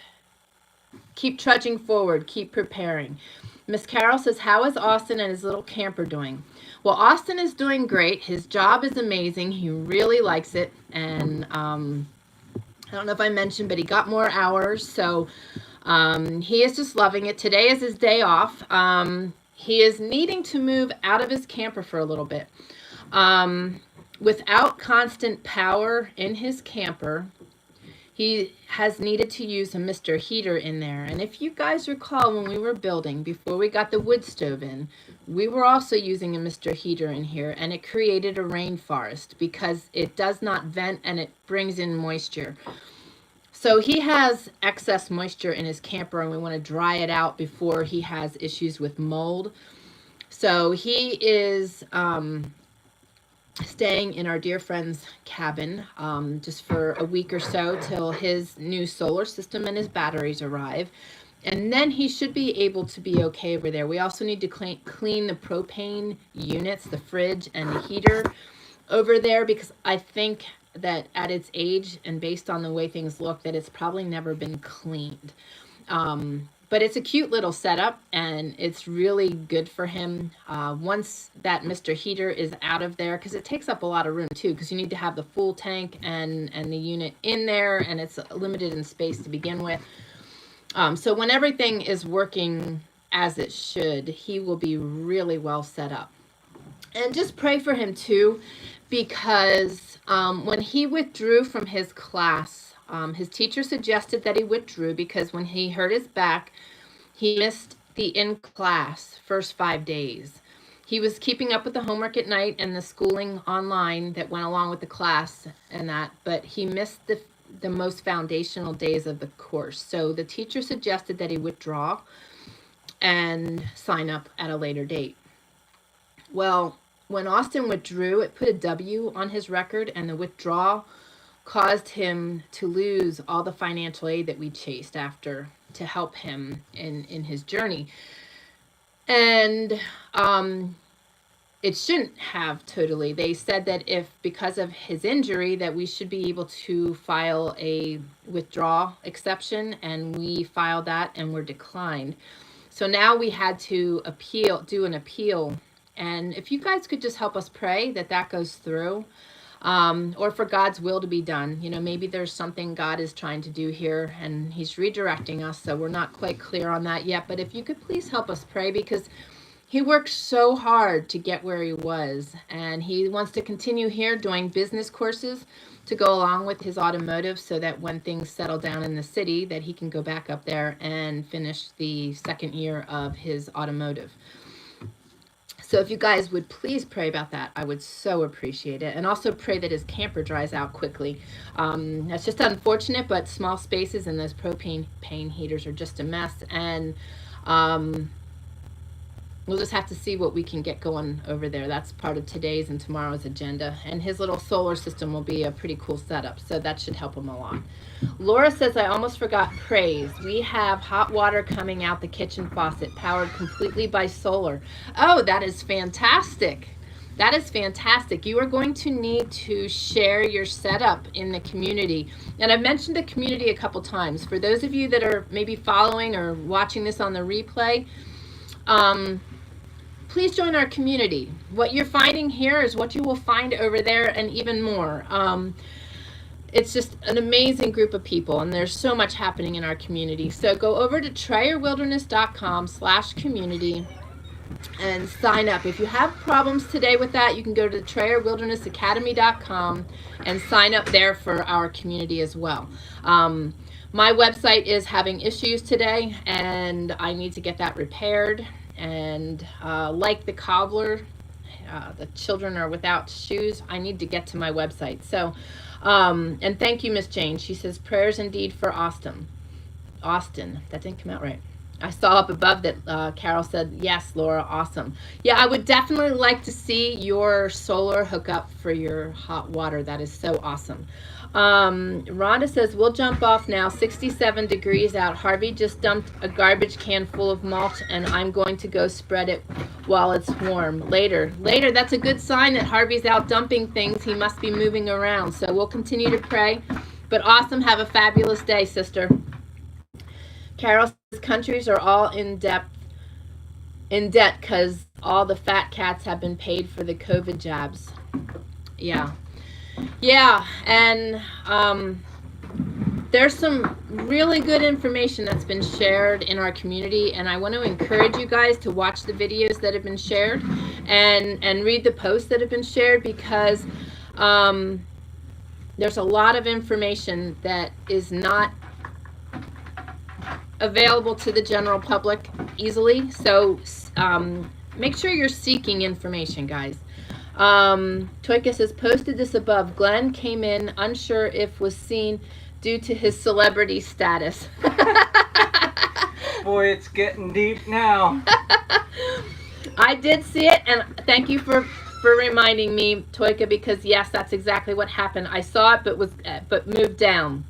trudging forward, keep preparing. Miss Carol says, how is Austin and his little camper doing? Well, Austin is doing great. His job is amazing. He really likes it. And I don't know if I mentioned, but he got more hours. So he is just loving it. Today is his day off. He is needing to move out of his camper for a little bit. Without constant power in his camper, he has needed to use a Mr. Heater in there. And if you guys recall, when we were building, before we got the wood stove in, we were also using a Mr. Heater in here, and it created a rainforest because it does not vent and it brings in moisture. So he has excess moisture in his camper, and we want to dry it out before he has issues with mold. So he is staying in our dear friend's cabin just for a week or so till his new solar system and his batteries arrive. And then he should be able to be okay over there. We also need to clean the propane units, the fridge and the heater over there, because I think that at its age and based on the way things look, that it's probably never been cleaned. But it's a cute little setup, and it's really good for him. Once that Mr. Heater is out of there, because it takes up a lot of room too, because you need to have the full tank and the unit in there, and it's limited in space to begin with. So when everything is working as it should, he will be really well set up. And just pray for him too, because when he withdrew from his class, his teacher suggested that he withdrew because when he hurt his back, he missed the in-class first 5 days. He was keeping up with the homework at night and the schooling online that went along with the class and that, but he missed the most foundational days of the course. So the teacher suggested that he withdraw and sign up at a later date. Well, when Austin withdrew, it put a W on his record, and the withdrawal caused him to lose all the financial aid that we chased after to help him in his journey. And it shouldn't have totally. They said that if, because of his injury, that we should be able to file a withdrawal exception, and we filed that and were declined. So now we had to do an appeal. And if you guys could just help us pray that that goes through, or for God's will to be done. You know, maybe there's something God is trying to do here and he's redirecting us, so we're not quite clear on that yet. But if you could please help us pray, because he worked so hard to get where he was, and he wants to continue here doing business courses to go along with his automotive, so that when things settle down in the city, that he can go back up there and finish the second year of his automotive. So if you guys would please pray about that, I would so appreciate it. And also pray that his camper dries out quickly. That's just unfortunate, but small spaces and those propane heaters are just a mess. And we'll just have to see what we can get going over there. That's part of today's and tomorrow's agenda. And his little solar system will be a pretty cool setup, so that should help him a lot. Laura says, I almost forgot praise. We have hot water coming out the kitchen faucet, powered completely by solar. Oh, that is fantastic. That is fantastic. You are going to need to share your setup in the community. And I've mentioned the community a couple times. For those of you that are maybe following or watching this on the replay, please join our community. What you're finding here is what you will find over there, and even more. It's just an amazing group of people, and there's so much happening in our community. So go over to TrayerWilderness.com/community and sign up. If you have problems today with that, you can go to TrayerWildernessAcademy.com and sign up there for our community as well. My website is having issues today, and I need to get that repaired. And like the cobbler, the children are without shoes, I need to get to my website. So, and thank you, Miss Jane. She says, prayers indeed for Austin. That didn't come out right. I saw up above that Carol said, yes, Laura, awesome. Yeah, I would definitely like to see your solar hookup for your hot water. That is so awesome. Rhonda says, we'll jump off now. 67 degrees out. Harvey just dumped a garbage can full of mulch, and I'm going to go spread it while it's warm. Later, that's a good sign that Harvey's out dumping things. He must be moving around. So we'll continue to pray. But awesome. Have a fabulous day, sister. Carol says countries are all in debt because all the fat cats have been paid for the COVID jabs. Yeah. And there's some really good information that's been shared in our community, and I want to encourage you guys to watch the videos that have been shared and read the posts that have been shared, because there's a lot of information that is not available to the general public easily. So make sure you're seeking information, guys. Toika says, posted this above. Glenn came in unsure if was seen due to his celebrity status. Boy, it's getting deep now. I did see it, and thank you for reminding me, Toika, because yes, that's exactly what happened. I saw it, but moved down.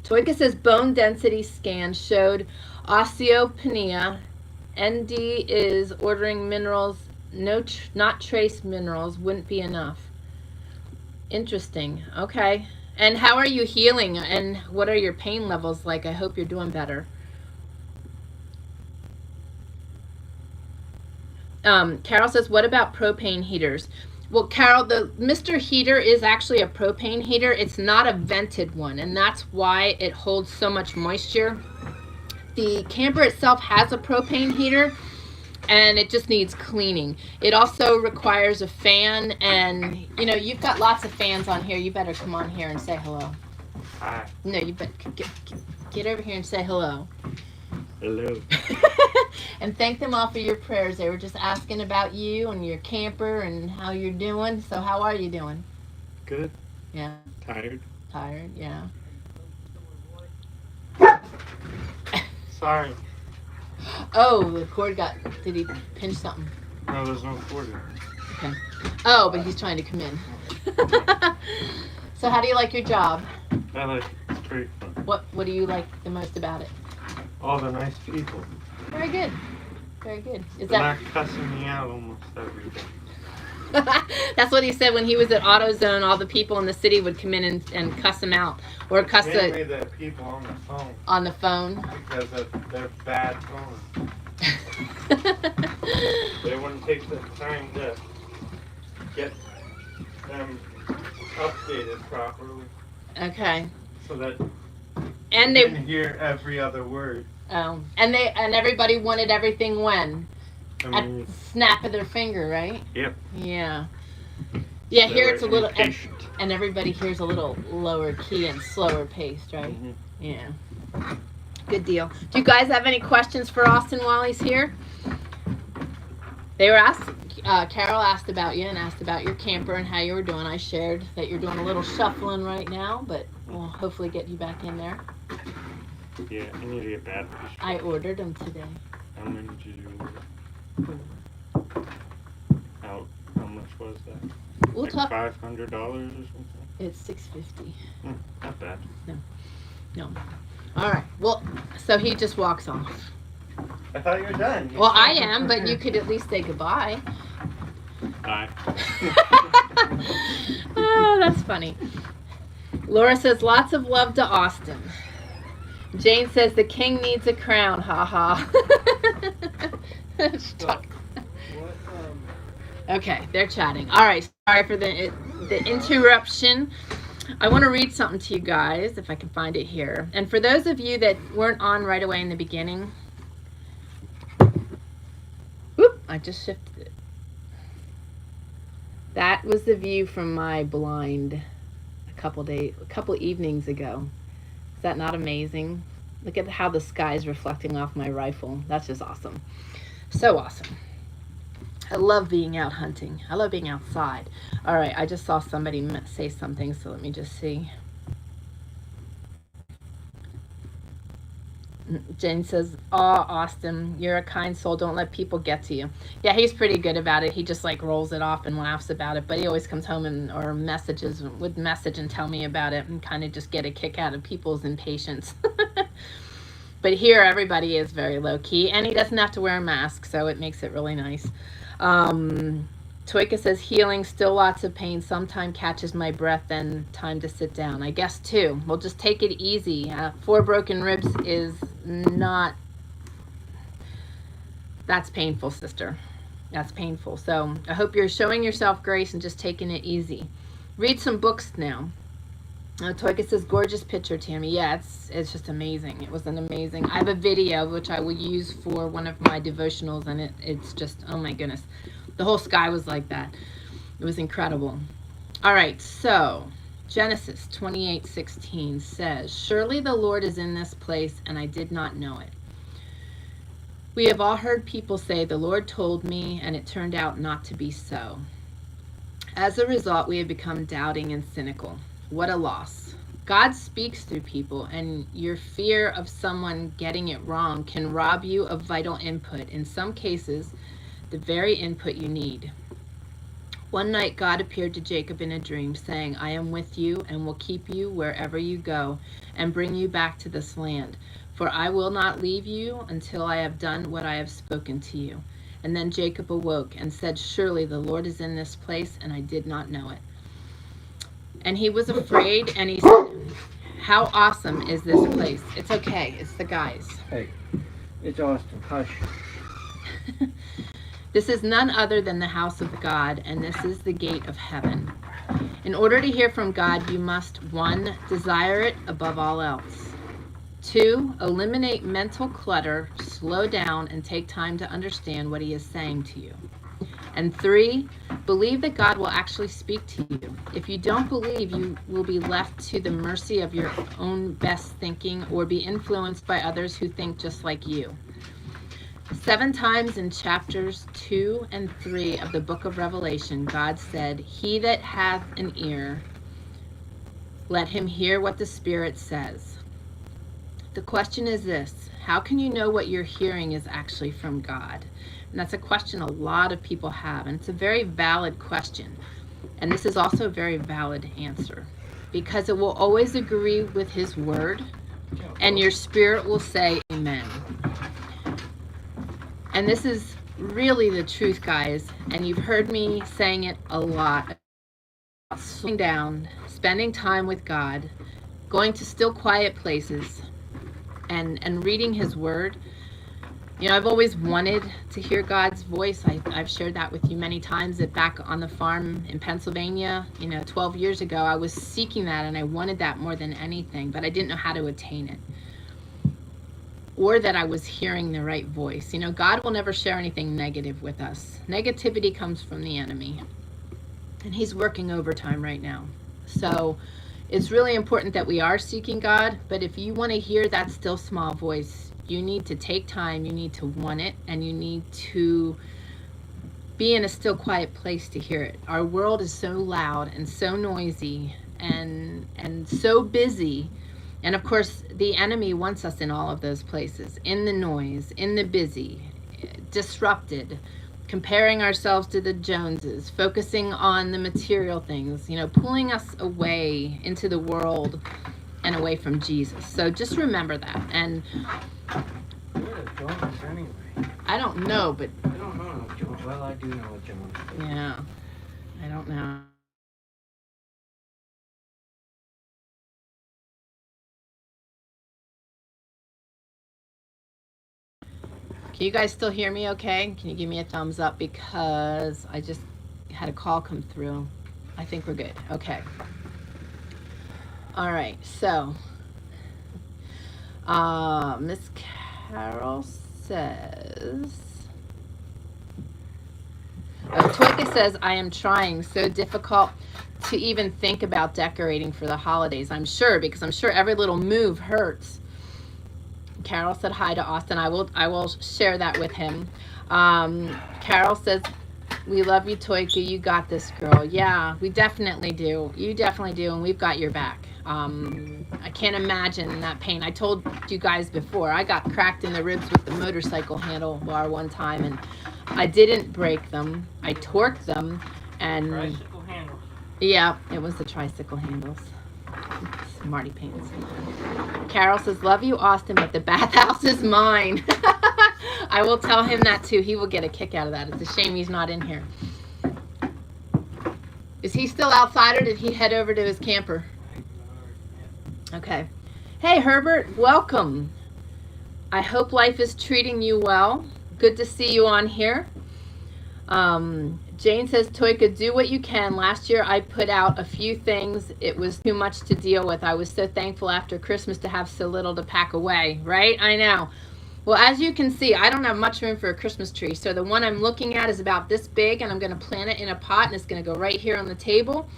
Toika says bone density scan showed osteopenia. ND is ordering minerals. Not trace minerals wouldn't be enough. Interesting. Okay. And how are you healing? And what are your pain levels like? I hope you're doing better. Carol says, what about propane heaters? Well, Carol, the Mr. Heater is actually a propane heater. It's not a vented one, and that's why it holds so much moisture. The camper itself has a propane heater, and it just needs cleaning. It also requires a fan, and you know, you've got lots of fans on here. You better come on here and say hello. Hi. No, you better get over here and say hello. Hello. And thank them all for your prayers. They were just asking about you and your camper and how you're doing. So how are you doing? Good. Yeah. Tired. Tired, yeah. Sorry. Oh, the cord did he pinch something? No, there's no cord. Okay. Oh, but he's trying to come in. So how do you like your job? I like it. It's pretty fun. What do you like the most about it? All the nice people. Very good. Very good. Is They're that not cussing me out almost every day. That's what he said when he was at AutoZone. All the people in the city would come in and cuss him out, or cuss Mainly the people on the phone. Because of their bad phone. They wouldn't take the time to get them updated properly. Okay. So that and you they can hear every other word. Oh, and everybody wanted everything when I mean, at the snap of their finger, right? Yep. Yeah. Yeah, here it's a little, impatient. and everybody hears a little lower key and slower paced, right? Mm-hmm. Yeah. Good deal. Do you guys have any questions for Austin while he's here? They were asked, Carol asked about you and asked about your camper and how you were doing. I shared that you're doing a little shuffling right now, but we'll hopefully get you back in there. Yeah, I need to get batteries. I ordered them today. How many did you order? How much was that? We'll like talk. $500 or something? It's $650. Not bad. No. All right. Well, so he just walks off. I thought you were done. Well, I am, but you could at least say goodbye. Bye. Oh, that's funny. Laura says, lots of love to Austin. Jane says, the king needs a crown. Ha ha. Okay, they're chatting. All right, sorry for the interruption. I want to read something to you guys, if I can find it here. And for those of you that weren't on right away in the beginning, whoop, I just shifted it. That was the view from my blind a couple evenings ago. Is that not amazing? Look at how the sky is reflecting off my rifle. That's just awesome. So awesome. I love being out hunting. I love being outside. All right, I just saw somebody say something, so let me just see. Jane says, "Oh, Austin, you're a kind soul. Don't let people get to you." Yeah, he's pretty good about it. He just like rolls it off and laughs about it. But he always comes home and or would message and tell me about it and kind of just get a kick out of people's impatience. But here, everybody is very low key, and he doesn't have to wear a mask, so it makes it really nice. Toika says, healing, still lots of pain. Sometime catches my breath, then time to sit down. I guess too. We'll just take it easy. 4 broken ribs is not, that's painful, sister. That's painful. So I hope you're showing yourself grace and just taking it easy. Read some books now. Toika says, gorgeous picture, Tammy. Yeah, it's just amazing. It was an amazing. I have a video which I will use for one of my devotionals, and it's just, oh my goodness. The whole sky was like that. It was incredible. All right, so Genesis 28:16 says, surely the Lord is in this place, and I did not know it. We have all heard people say, the Lord told me, and it turned out not to be so. As a result, we have become doubting and cynical. What a loss. God speaks through people, and your fear of someone getting it wrong can rob you of vital input, in some cases, the very input you need. One night, God appeared to Jacob in a dream, saying, I am with you and will keep you wherever you go and bring you back to this land. For I will not leave you until I have done what I have spoken to you. And then Jacob awoke and said, surely the Lord is in this place, and I did not know it. And he was afraid, and he said, how awesome is this place? It's okay. It's the guys. Hey, it's Austin. Hush. This is none other than the house of God, and this is the gate of heaven. In order to hear from God, you must, 1, desire it above all else. 2, eliminate mental clutter, slow down, and take time to understand what he is saying to you. And 3, believe that God will actually speak to you. If you don't believe, you will be left to the mercy of your own best thinking or be influenced by others who think just like you. 7 times in chapters 2 and 3 of the book of Revelation, God said, he that hath an ear, let him hear what the Spirit says. The question is this: how can you know what you're hearing is actually from God? And that's a question a lot of people have, and it's a very valid question. And this is also a very valid answer, because it will always agree with his word, and your spirit will say amen. And this is really the truth, guys, and you've heard me saying it a lot. Slowing down, spending time with God, going to still quiet places, and reading his word. You know, I've always wanted to hear God's voice. I've shared that with you many times, that back on the farm in Pennsylvania, 12 years ago, I was seeking that, and I wanted that more than anything, but I didn't know how to attain it, or that I was hearing the right voice. God will never share anything negative with us. Negativity comes from the enemy, and he's working overtime right now. So it's really important that we are seeking God, but if you want to hear that still small voice, you need to take time, you need to want it, and you need to be in a still quiet place to hear it. Our world is so loud and so noisy and so busy. And of course, the enemy wants us in all of those places, in the noise, in the busy, disrupted, comparing ourselves to the Joneses, focusing on the material things, pulling us away into the world and away from Jesus. So just remember that. And What are Jones anyway? I don't know, but I don't know no Jones. Well, I do know a Jones. yeah, I don't know. Can you guys still hear me okay? Can you give me a thumbs up, because I just had a call come through. I think we're good. Okay. All right, so Miss Carol says, Toika says, I am trying. So difficult to even think about decorating for the holidays. I'm sure, because I'm sure every little move hurts. Carol said hi to Austin. I will share that with him. Carol says, We love you, Toika. You got this, girl. Yeah, we definitely do. You definitely do, and we've got your back. I can't imagine that pain. I told you guys before, I got cracked in the ribs with the motorcycle handlebar one time, and I didn't break them. I torqued them, and Tricycle handles. Yeah, it was the tricycle handles. Smarty pants. Carol says, love you, Austin, but the bathhouse is mine. I will tell him that too. He will get a kick out of that. It's a shame he's not in here. Is he still outside, or did he head over to his camper? Okay. Hey, Herbert, welcome. I hope life is treating you well. Good to see you on here. Jane says, Toika, do what you can. Last year I put out a few things. It was too much to deal with. I was so thankful after Christmas to have so little to pack away, right? I know. Well, as you can see, I don't have much room for a Christmas tree. So the one I'm looking at is about this big, and I'm going to plant it in a pot, and it's going to go right here on the table.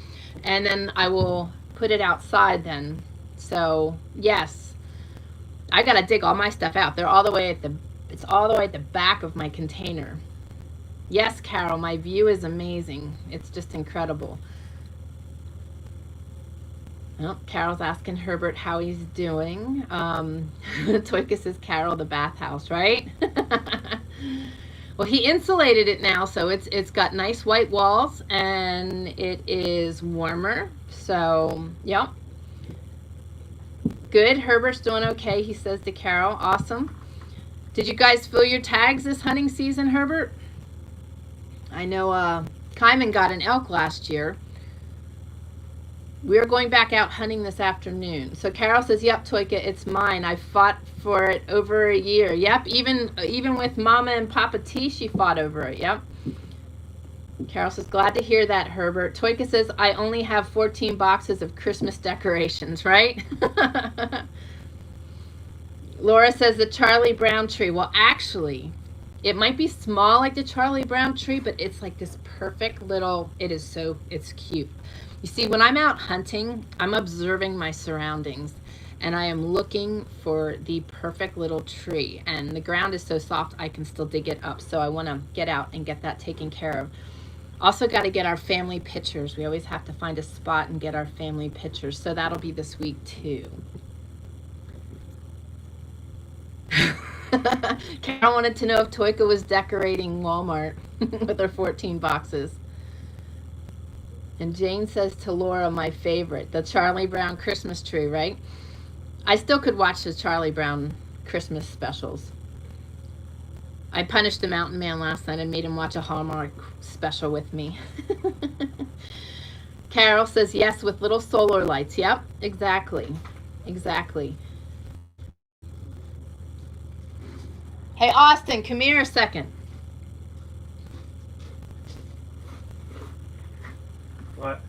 And then I will put it outside then. So, yes. I got to dig all my stuff out. They're all the way at it's all the way at the back of my container. Yes, Carol, my view is amazing. It's just incredible. Well, Carol's asking Herbert how he's doing. Toika says, Carol, the bathhouse, right? Well, he insulated it now, so it's got nice white walls, and it is warmer. So, yep. Good. Herbert's doing okay, he says to Carol. Awesome. Did you guys fill your tags this hunting season, Herbert? I know Kyman got an elk last year. We're going back out hunting this afternoon. So Carol says, yep, Toika, it's mine. I fought for it over a year. Yep, even with Mama and Papa T, she fought over it. Yep. Carol says, glad to hear that, Herbert. Toika says, I only have 14 boxes of Christmas decorations, right? Laura says, the Charlie Brown tree. Well, actually, it might be small like the Charlie Brown tree, but it's like this perfect little, it's cute. You see, when I'm out hunting, I'm observing my surroundings, and I am looking for the perfect little tree. And the ground is so soft, I can still dig it up. So I want to get out and get that taken care of. Also got to get our family pictures. We always have to find a spot and get our family pictures. So that'll be this week too. Carol wanted to know if Toika was decorating Walmart with her 14 boxes. And Jane says to Laura, my favorite, the Charlie Brown Christmas tree, right? I still could watch the Charlie Brown Christmas specials. I punished the mountain man last night and made him watch a Hallmark special with me. Carol says, yes, with little solar lights. Yep, exactly. Exactly. Hey, Austin, come here a second. What?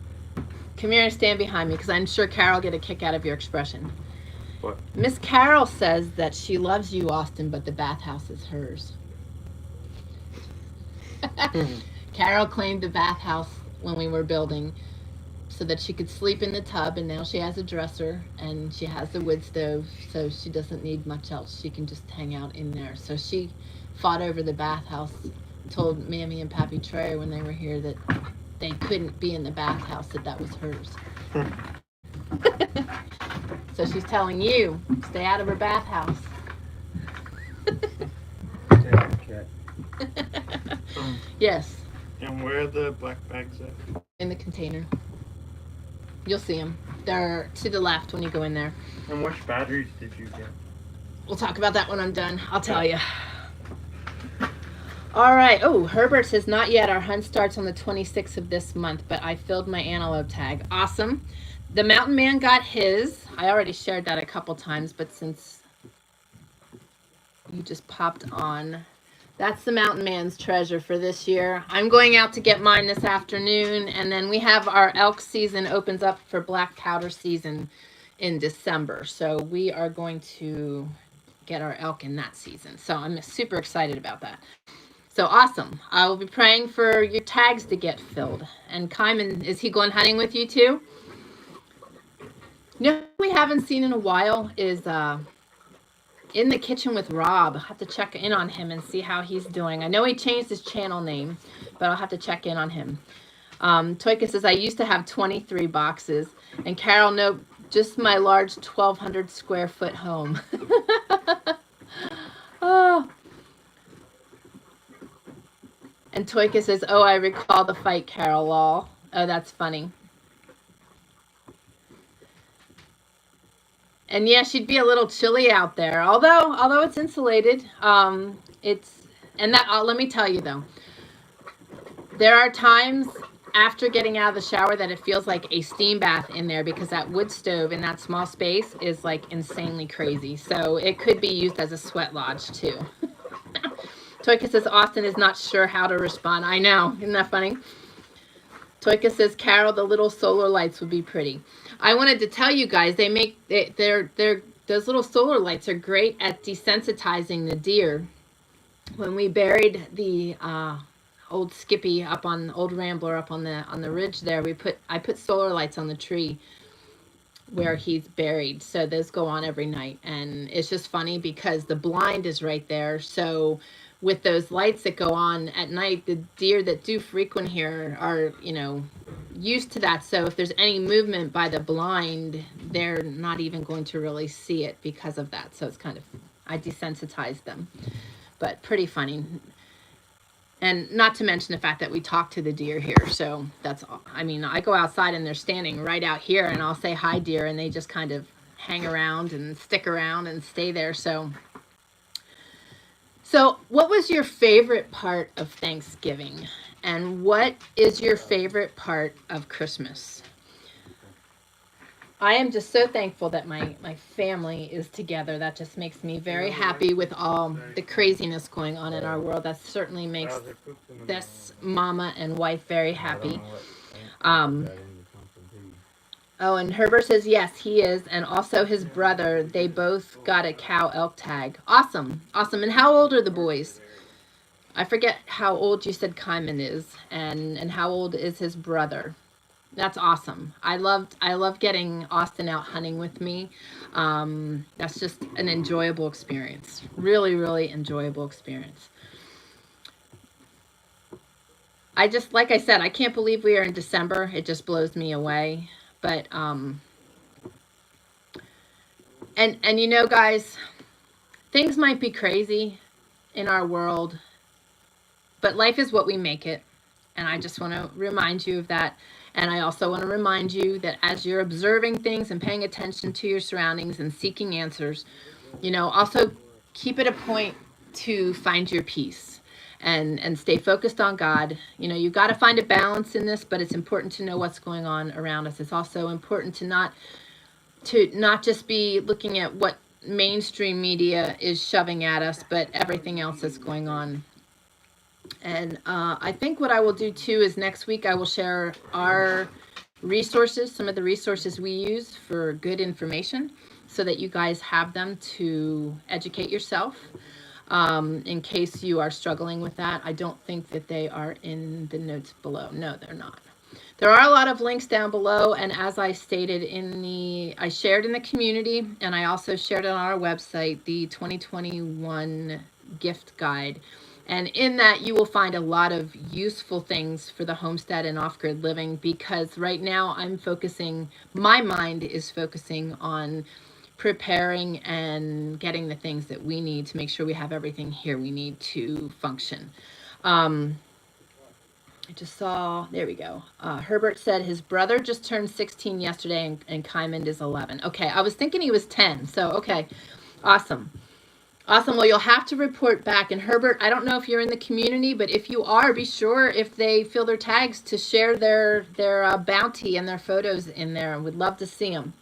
Come here and stand behind me, because I'm sure Carol will get a kick out of your expression. What? Miss Carol says that she loves you, Austin, but the bathhouse is hers. Carol claimed the bathhouse when we were building so that she could sleep in the tub, and now she has a dresser and she has the wood stove, so she doesn't need much else. She can just hang out in there. So she fought over the bathhouse, told Mammy and Pappy Trey when they were here that they couldn't be in the bathhouse, that was hers. So she's telling you, stay out of her bathhouse. Yes. And where are the black bags at? In the container. You'll see them. They're to the left when you go in there. And which batteries did you get? We'll talk about that when I'm done. I'll tell you. All right. Oh, Herbert says, not yet. Our hunt starts on the 26th of this month, but I filled my antelope tag. Awesome. The mountain man got his. I already shared that a couple times, but since you just popped on, that's the mountain man's treasure for this year. I'm going out to get mine this afternoon, and then we have our elk season opens up for black powder season in December. So we are going to get our elk in that season. So I'm super excited about that. So awesome. I will be praying for your tags to get filled. And Kyman, is he going hunting with you too? You know, we haven't seen in a while is in the kitchen with Rob. I'll have to check in on him and see how he's doing. I know he changed his channel name, but I'll have to check in on him. Toyka says, I used to have 23 boxes. And Carol, no, just my large 1,200 square foot home. Oh. And Toyka says, oh, I recall the fight, Carol, lol. Oh, that's funny. And yeah, she'd be a little chilly out there. Although it's insulated, let me tell you though, there are times after getting out of the shower that it feels like a steam bath in there, because that wood stove in that small space is like insanely crazy. So it could be used as a sweat lodge too. Toyka says Austin is not sure how to respond. I know, isn't that funny? Toyka says, Carol, the little solar lights would be pretty. I wanted to tell you guys, those little solar lights are great at desensitizing the deer. When we buried the old Skippy up on old Rambler up on the ridge there, I put solar lights on the tree where he's buried. So those go on every night, and it's just funny because the blind is right there. So with those lights that go on at night, the deer that do frequent here are, used to that. So if there's any movement by the blind, they're not even going to really see it because of that. So it's kind of, I desensitize them, but pretty funny. And not to mention the fact that we talk to the deer here. So that's, I go outside and they're standing right out here, and I'll say hi deer, and they just kind of hang around and stick around and stay there. So what was your favorite part of Thanksgiving? And what is your favorite part of Christmas? I am just so thankful that my family is together. That just makes me very happy with all the craziness going on in our world. That certainly makes this mama and wife very happy. Oh, and Herbert says, yes, he is. And also his brother, they both got a cow elk tag. Awesome. Awesome. And how old are the boys? I forget how old you said Kyman is, and how old is his brother. That's awesome. I love getting Austin out hunting with me. That's just an enjoyable experience. Really, really enjoyable experience. Like I said, I can't believe we are in December. It just blows me away. But, and guys, things might be crazy in our world, but life is what we make it. And I just want to remind you of that. And I also want to remind you that as you're observing things and paying attention to your surroundings and seeking answers, also keep it a point to find your peace and stay focused on God. You've got to find a balance in this, but it's important to know what's going on around us. It's also important to not just be looking at what mainstream media is shoving at us, but everything else that's going on. And I think what I will do too is next week I will share our resources, some of the resources we use for good information, so that you guys have them to educate yourself. In case you are struggling with that. I don't think that they are in the notes below. No, they're not. There are a lot of links down below, and as I stated I shared in the community, and I also shared on our website, the 2021 gift guide. And in that, you will find a lot of useful things for the homestead and off-grid living, because right now my mind is focusing on preparing and getting the things that we need to make sure we have everything here we need to function. I just saw, there we go. Herbert said his brother just turned 16 yesterday and Kymond is 11. Okay, I was thinking he was 10. So, okay, awesome. Awesome. Well, you'll have to report back. And Herbert, I don't know if you're in the community, but if you are, be sure if they fill their tags to share their bounty and their photos in there. I would love to see them.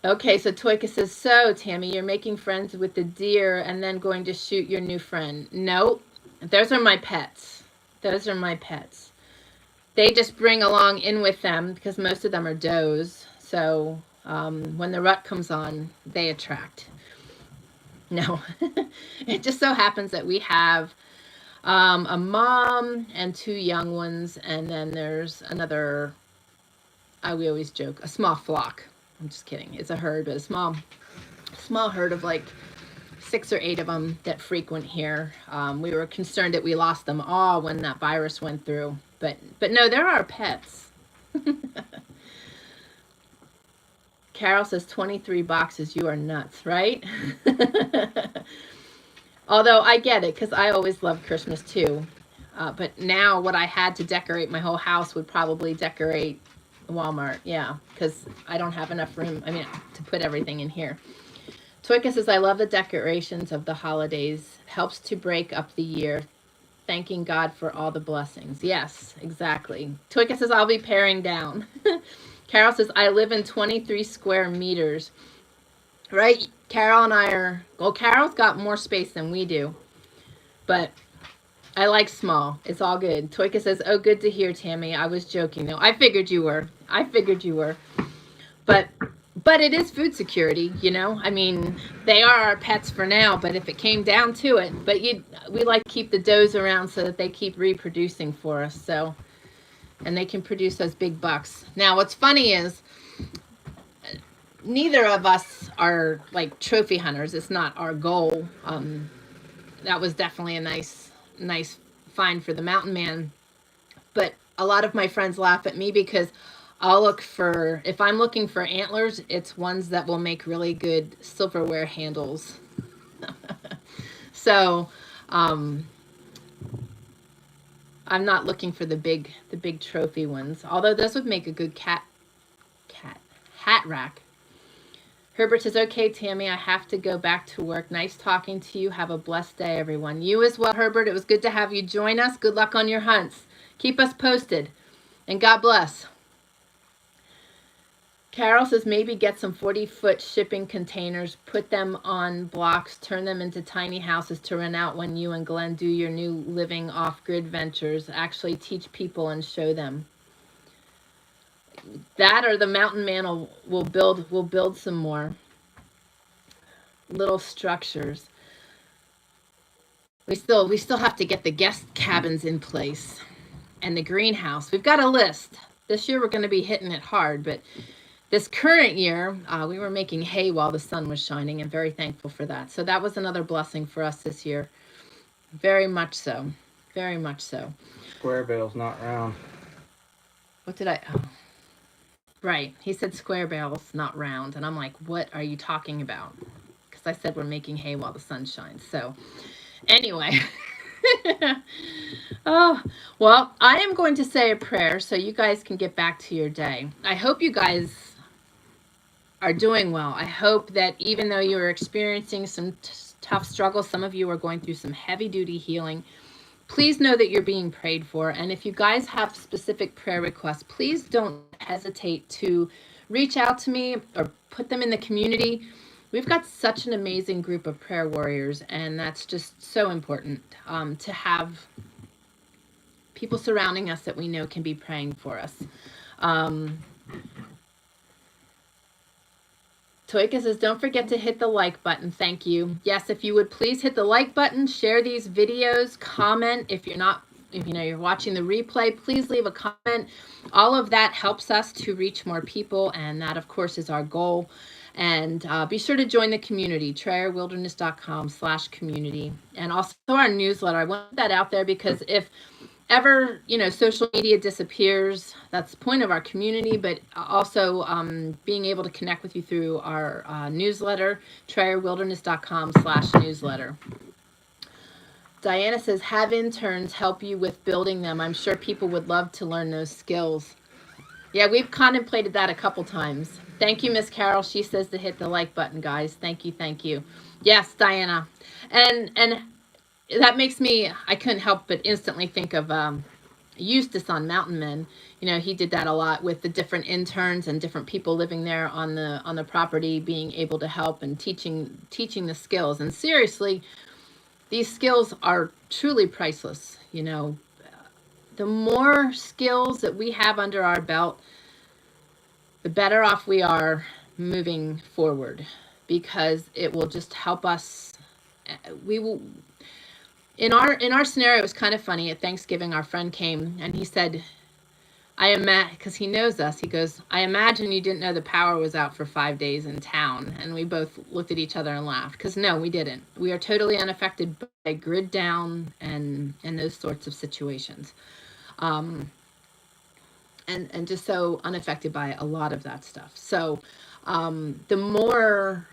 Okay, so Toyka says, so Tammy, you're making friends with the deer and then going to shoot your new friend. No, those are my pets. Those are my pets. They just bring along in with them because most of them are does. So when the rut comes on, they attract. No, it just so happens that we have a mom and 2 young ones, and then there's another, we always joke, a small flock. I'm just kidding. It's a herd, but a small herd of like 6 or 8 of them that frequent here. We were concerned that we lost them all when that virus went through, but no, they're our pets. Carol says 23 boxes. You are nuts, right? Although I get it, because I always loved Christmas too. But now what I had to decorate my whole house would probably decorate Walmart. Yeah, because I don't have enough room, I mean, to put everything in here. Toyka says, I love the decorations of the holidays. Helps to break up the year. Thanking God for all the blessings. Yes, exactly. Toyka says, I'll be paring down. Carol says, I live in 23 square meters. Right? Carol and I are, well, Carol's got more space than we do. But I like small. It's all good. Toyka says, oh, good to hear, Tammy. I was joking. No, I figured you were. I figured you were. But it is food security, you know? I mean, they are our pets for now, but if it came down to it, we like to keep the does around so that they keep reproducing for us, so, and they can produce those big bucks. Now, what's funny is, neither of us are like trophy hunters. It's not our goal. That was definitely a nice find for the mountain man. But a lot of my friends laugh at me because I'll look for, if I'm looking for antlers, it's ones that will make really good silverware handles. So, I'm not looking for the big trophy ones. Although those would make a good hat rack. Herbert says, okay, Tammy, I have to go back to work. Nice talking to you. Have a blessed day, everyone. You as well, Herbert. It was good to have you join us. Good luck on your hunts. Keep us posted. And God bless. Carol says, maybe get some 40-foot shipping containers, put them on blocks, turn them into tiny houses to rent out when you and Glenn do your new living off-grid ventures. Actually teach people and show them. That, or the mountain man will build some more little structures. We still have to get the guest cabins in place and the greenhouse. We've got a list. This year we're going to be hitting it hard, but this current year, we were making hay while the sun was shining, and very thankful for that. So that was another blessing for us this year. Very much so. Very much so. Square bale's not round. What did I... Oh. Right. He said square bales, not round. And I'm like, what are you talking about? Because I said we're making hay while the sun shines. So anyway. Oh, well, I am going to say a prayer so you guys can get back to your day. I hope you guys are doing well. I hope that even though you're experiencing some tough struggles, some of you are going through some heavy-duty healing, please know that you're being prayed for. And if you guys have specific prayer requests, please don't hesitate to reach out to me or put them in the community. We've got such an amazing group of prayer warriors, and that's just so important to have people surrounding us that we know can be praying for us. Toyka says, don't forget to hit the like button. Thank you. Yes, if you would please hit the like button, share these videos, comment. If you're watching the replay, please leave a comment. All of that helps us to reach more people, and that, of course, is our goal. And be sure to join the community, TrayerWilderness.com/community, and also our newsletter. I want that out there because if ever, social media disappears, that's the point of our community, but also being able to connect with you through our newsletter, TrayerWilderness.com/newsletter. Diana says, have interns help you with building them. I'm sure people would love to learn those skills. Yeah, we've contemplated that a couple times. Thank you, Miss Carol. She says to hit the like button, guys. Thank you, thank you. Yes, Diana. And that makes me, I couldn't help but instantly think of Eustace on Mountain Men. He did that a lot with the different interns and different people living there on the property, being able to help and teaching the skills. And seriously, these skills are truly priceless. The more skills that we have under our belt, the better off we are moving forward, because it will just help us. We will. In our scenario, it was kind of funny. At Thanksgiving, our friend came and he said, because he knows us, he goes, I imagine you didn't know the power was out for 5 days in town. And we both looked at each other and laughed, because no, we didn't. We are totally unaffected by grid down and those sorts of situations. And just so unaffected by a lot of that stuff. So the more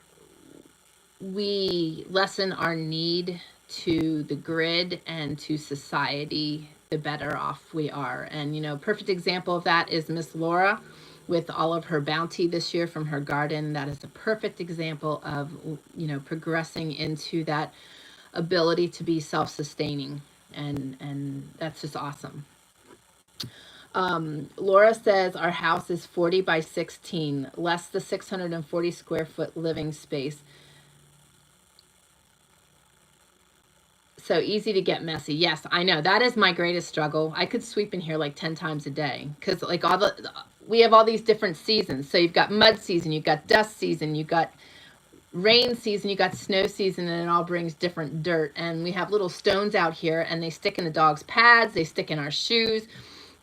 we lessen our need to the grid and to society, the better off we are. And, you know, perfect example of that is Miss Laura with all of her bounty this year from her garden. That is a perfect example of, you know, progressing into that ability to be self-sustaining. And that's just awesome. Laura says our house is 40 by 16, less the 640 square foot living space. So easy to get messy. Yes, I know. That is my greatest struggle. I could sweep in here like 10 times a day because like we have all these different seasons. So you've got mud season, you've got dust season, you've got rain season, you got snow season, and it all brings different dirt. And we have little stones out here, and they stick in the dog's pads, they stick in our shoes,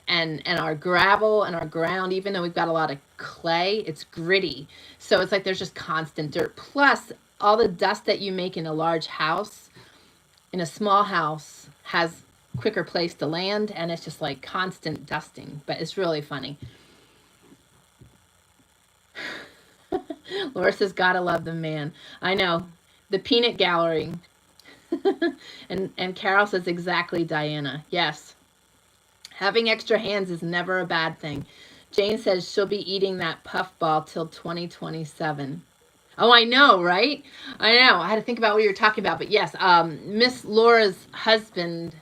and our gravel and our ground. Even though we've got a lot of clay, it's gritty. So it's like there's just constant dirt. Plus, all the dust that you make in a large house, in a small house, has quicker place to land, and it's just like constant dusting. But it's really funny. Laura says, gotta love the man. I know. The peanut gallery. and Carol says, exactly, Diana. Yes. Having extra hands is never a bad thing. Jane says she'll be eating that puffball till 2027. Oh, I know, right? I know. I had to think about what you were talking about. But yes, Miss Laura's husband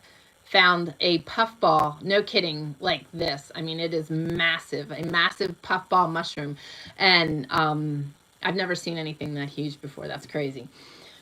found a puffball, no kidding, like this. I mean, it is massive, a massive puffball mushroom. And I've never seen anything that huge before. That's crazy.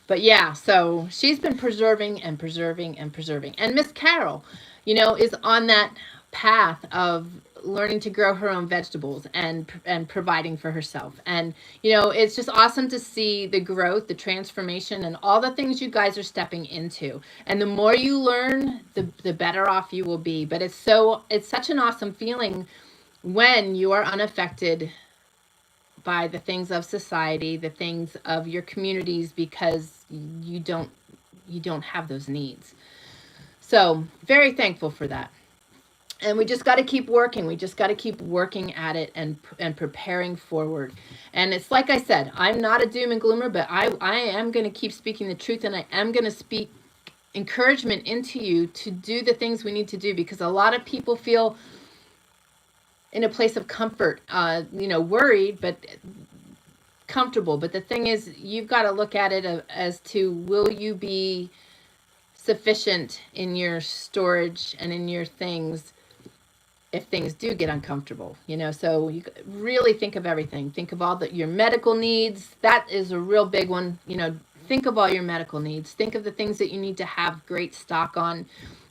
But yeah, so she's been preserving and preserving and preserving. And Miss Carol, you know, is on that path of learning to grow her own vegetables and providing for herself. And, you know, it's just awesome to see the growth, the transformation, and all the things you guys are stepping into. And the more you learn, the better off you will be. But it's such an awesome feeling when you are unaffected by the things of society, the things of your communities, because you don't have those needs. So very thankful for that. And we just got to keep working. We just got to keep working at it and preparing forward. And it's like I said, I'm not a doom and gloomer, but I am going to keep speaking the truth, and I am going to speak encouragement into you to do the things we need to do, because a lot of people feel in a place of comfort, you know, worried, but comfortable. But the thing is, you've got to look at it as to, will you be sufficient in your storage and in your things if things do get uncomfortable, you know? So you really think of everything. Think of all your medical needs. That is a real big one. You know, think of all your medical needs. Think of the things that you need to have great stock on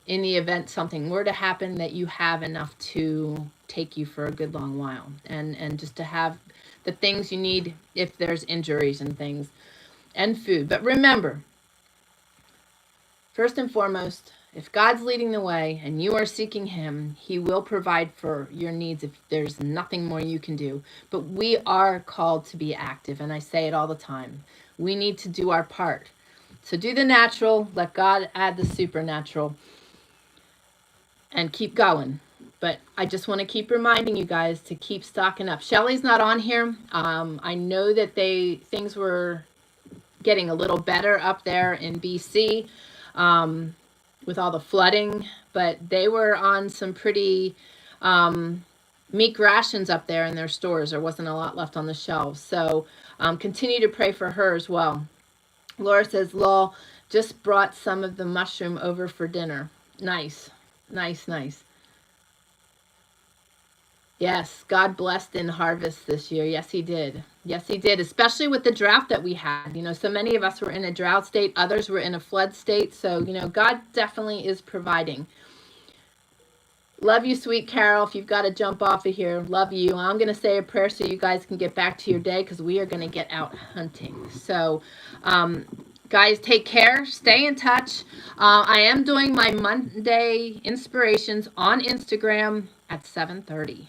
in the event something were to happen, that you have enough to take you for a good long while. And just to have the things you need if there's injuries and things, and food. But remember, first and foremost, if God's leading the way and you are seeking him, he will provide for your needs if there's nothing more you can do. But we are called to be active, and I say it all the time. We need to do our part. So do the natural, let God add the supernatural, and keep going. But I just want to keep reminding you guys to keep stocking up. Shelly's not on here. I know that things were getting a little better up there in BC. With all the flooding, but they were on some pretty meek rations up there in their stores. There wasn't a lot left on the shelves. So continue to pray for her as well. Laura says, lol, just brought some of the mushroom over for dinner. Nice, nice, nice. Yes, God blessed in harvest this year. Yes, he did. Yes, he did, especially with the drought that we had. You know, so many of us were in a drought state. Others were in a flood state. So, you know, God definitely is providing. Love you, sweet Carol. If you've got to jump off of here, love you. I'm going to say a prayer so you guys can get back to your day, because we are going to get out hunting. So, guys, take care. Stay in touch. I am doing my Monday inspirations on Instagram. at 7:30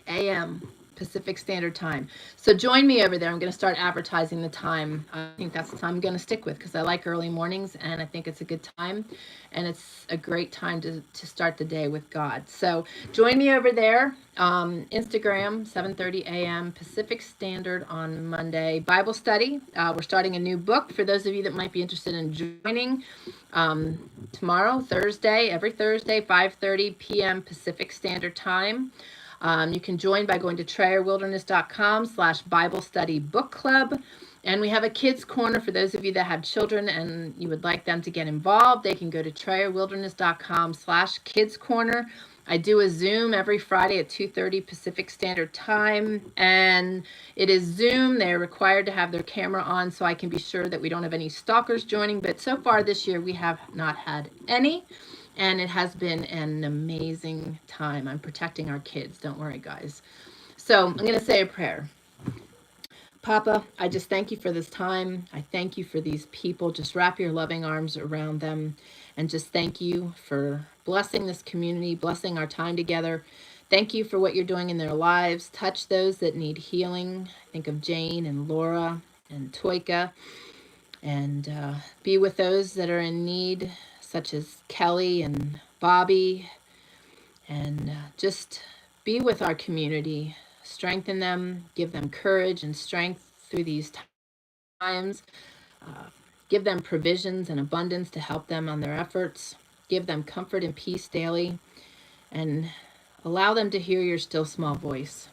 a.m. Pacific Standard Time. So join me over there. I'm going to start advertising the time. I think that's the time I'm going to stick with because I like early mornings and I think it's a good time and it's a great time to start the day with God. So join me over there. Instagram, 7:30 a.m. Pacific Standard on Monday. Bible study. We're starting a new book for those of you that might be interested in joining. Tomorrow, Thursday, every Thursday, 5:30 p.m. Pacific Standard Time. You can join by going to trayerwilderness.com/Bible Study Book Club. And we have a kids corner for those of you that have children and you would like them to get involved. They can go to trayerwilderness.com/kids corner. I do a Zoom every Friday at 2:30 Pacific Standard Time. And it is Zoom. They're required to have their camera on so I can be sure that we don't have any stalkers joining. But so far this year, we have not had any. And it has been an amazing time. I'm protecting our kids. Don't worry, guys. So I'm going to say a prayer. Papa, I just thank you for this time. I thank you for these people. Just wrap your loving arms around them. And just thank you for blessing this community, blessing our time together. Thank you for what you're doing in their lives. Touch those that need healing. Think of Jane and Laura and Toika. And be with those that are in need, such as Kelly and Bobby, and just be with our community. Strengthen them, give them courage and strength through these times. Give them provisions and abundance to help them on their efforts. Give them comfort and peace daily, and allow them to hear your still small voice.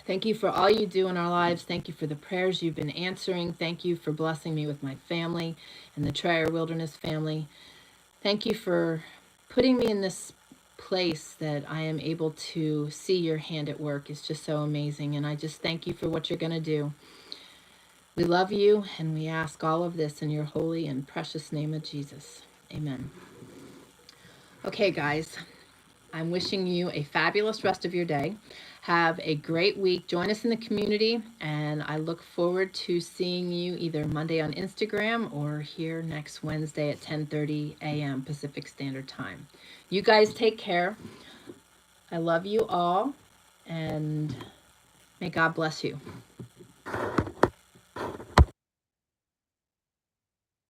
Thank you for all you do in our lives. Thank you for the prayers you've been answering. Thank you for blessing me with my family and the Trayer Wilderness family. Thank you for putting me in this place that I am able to see your hand at work. It's just so amazing. And I just thank you for what you're going to do. We love you, and we ask all of this in your holy and precious name of Jesus. Amen. Okay, guys, I'm wishing you a fabulous rest of your day. Have a great week. Join us in the community, and I look forward to seeing you either Monday on Instagram or here next Wednesday at 10:30 a.m. Pacific Standard Time. You guys take care. I love you all, and may God bless you.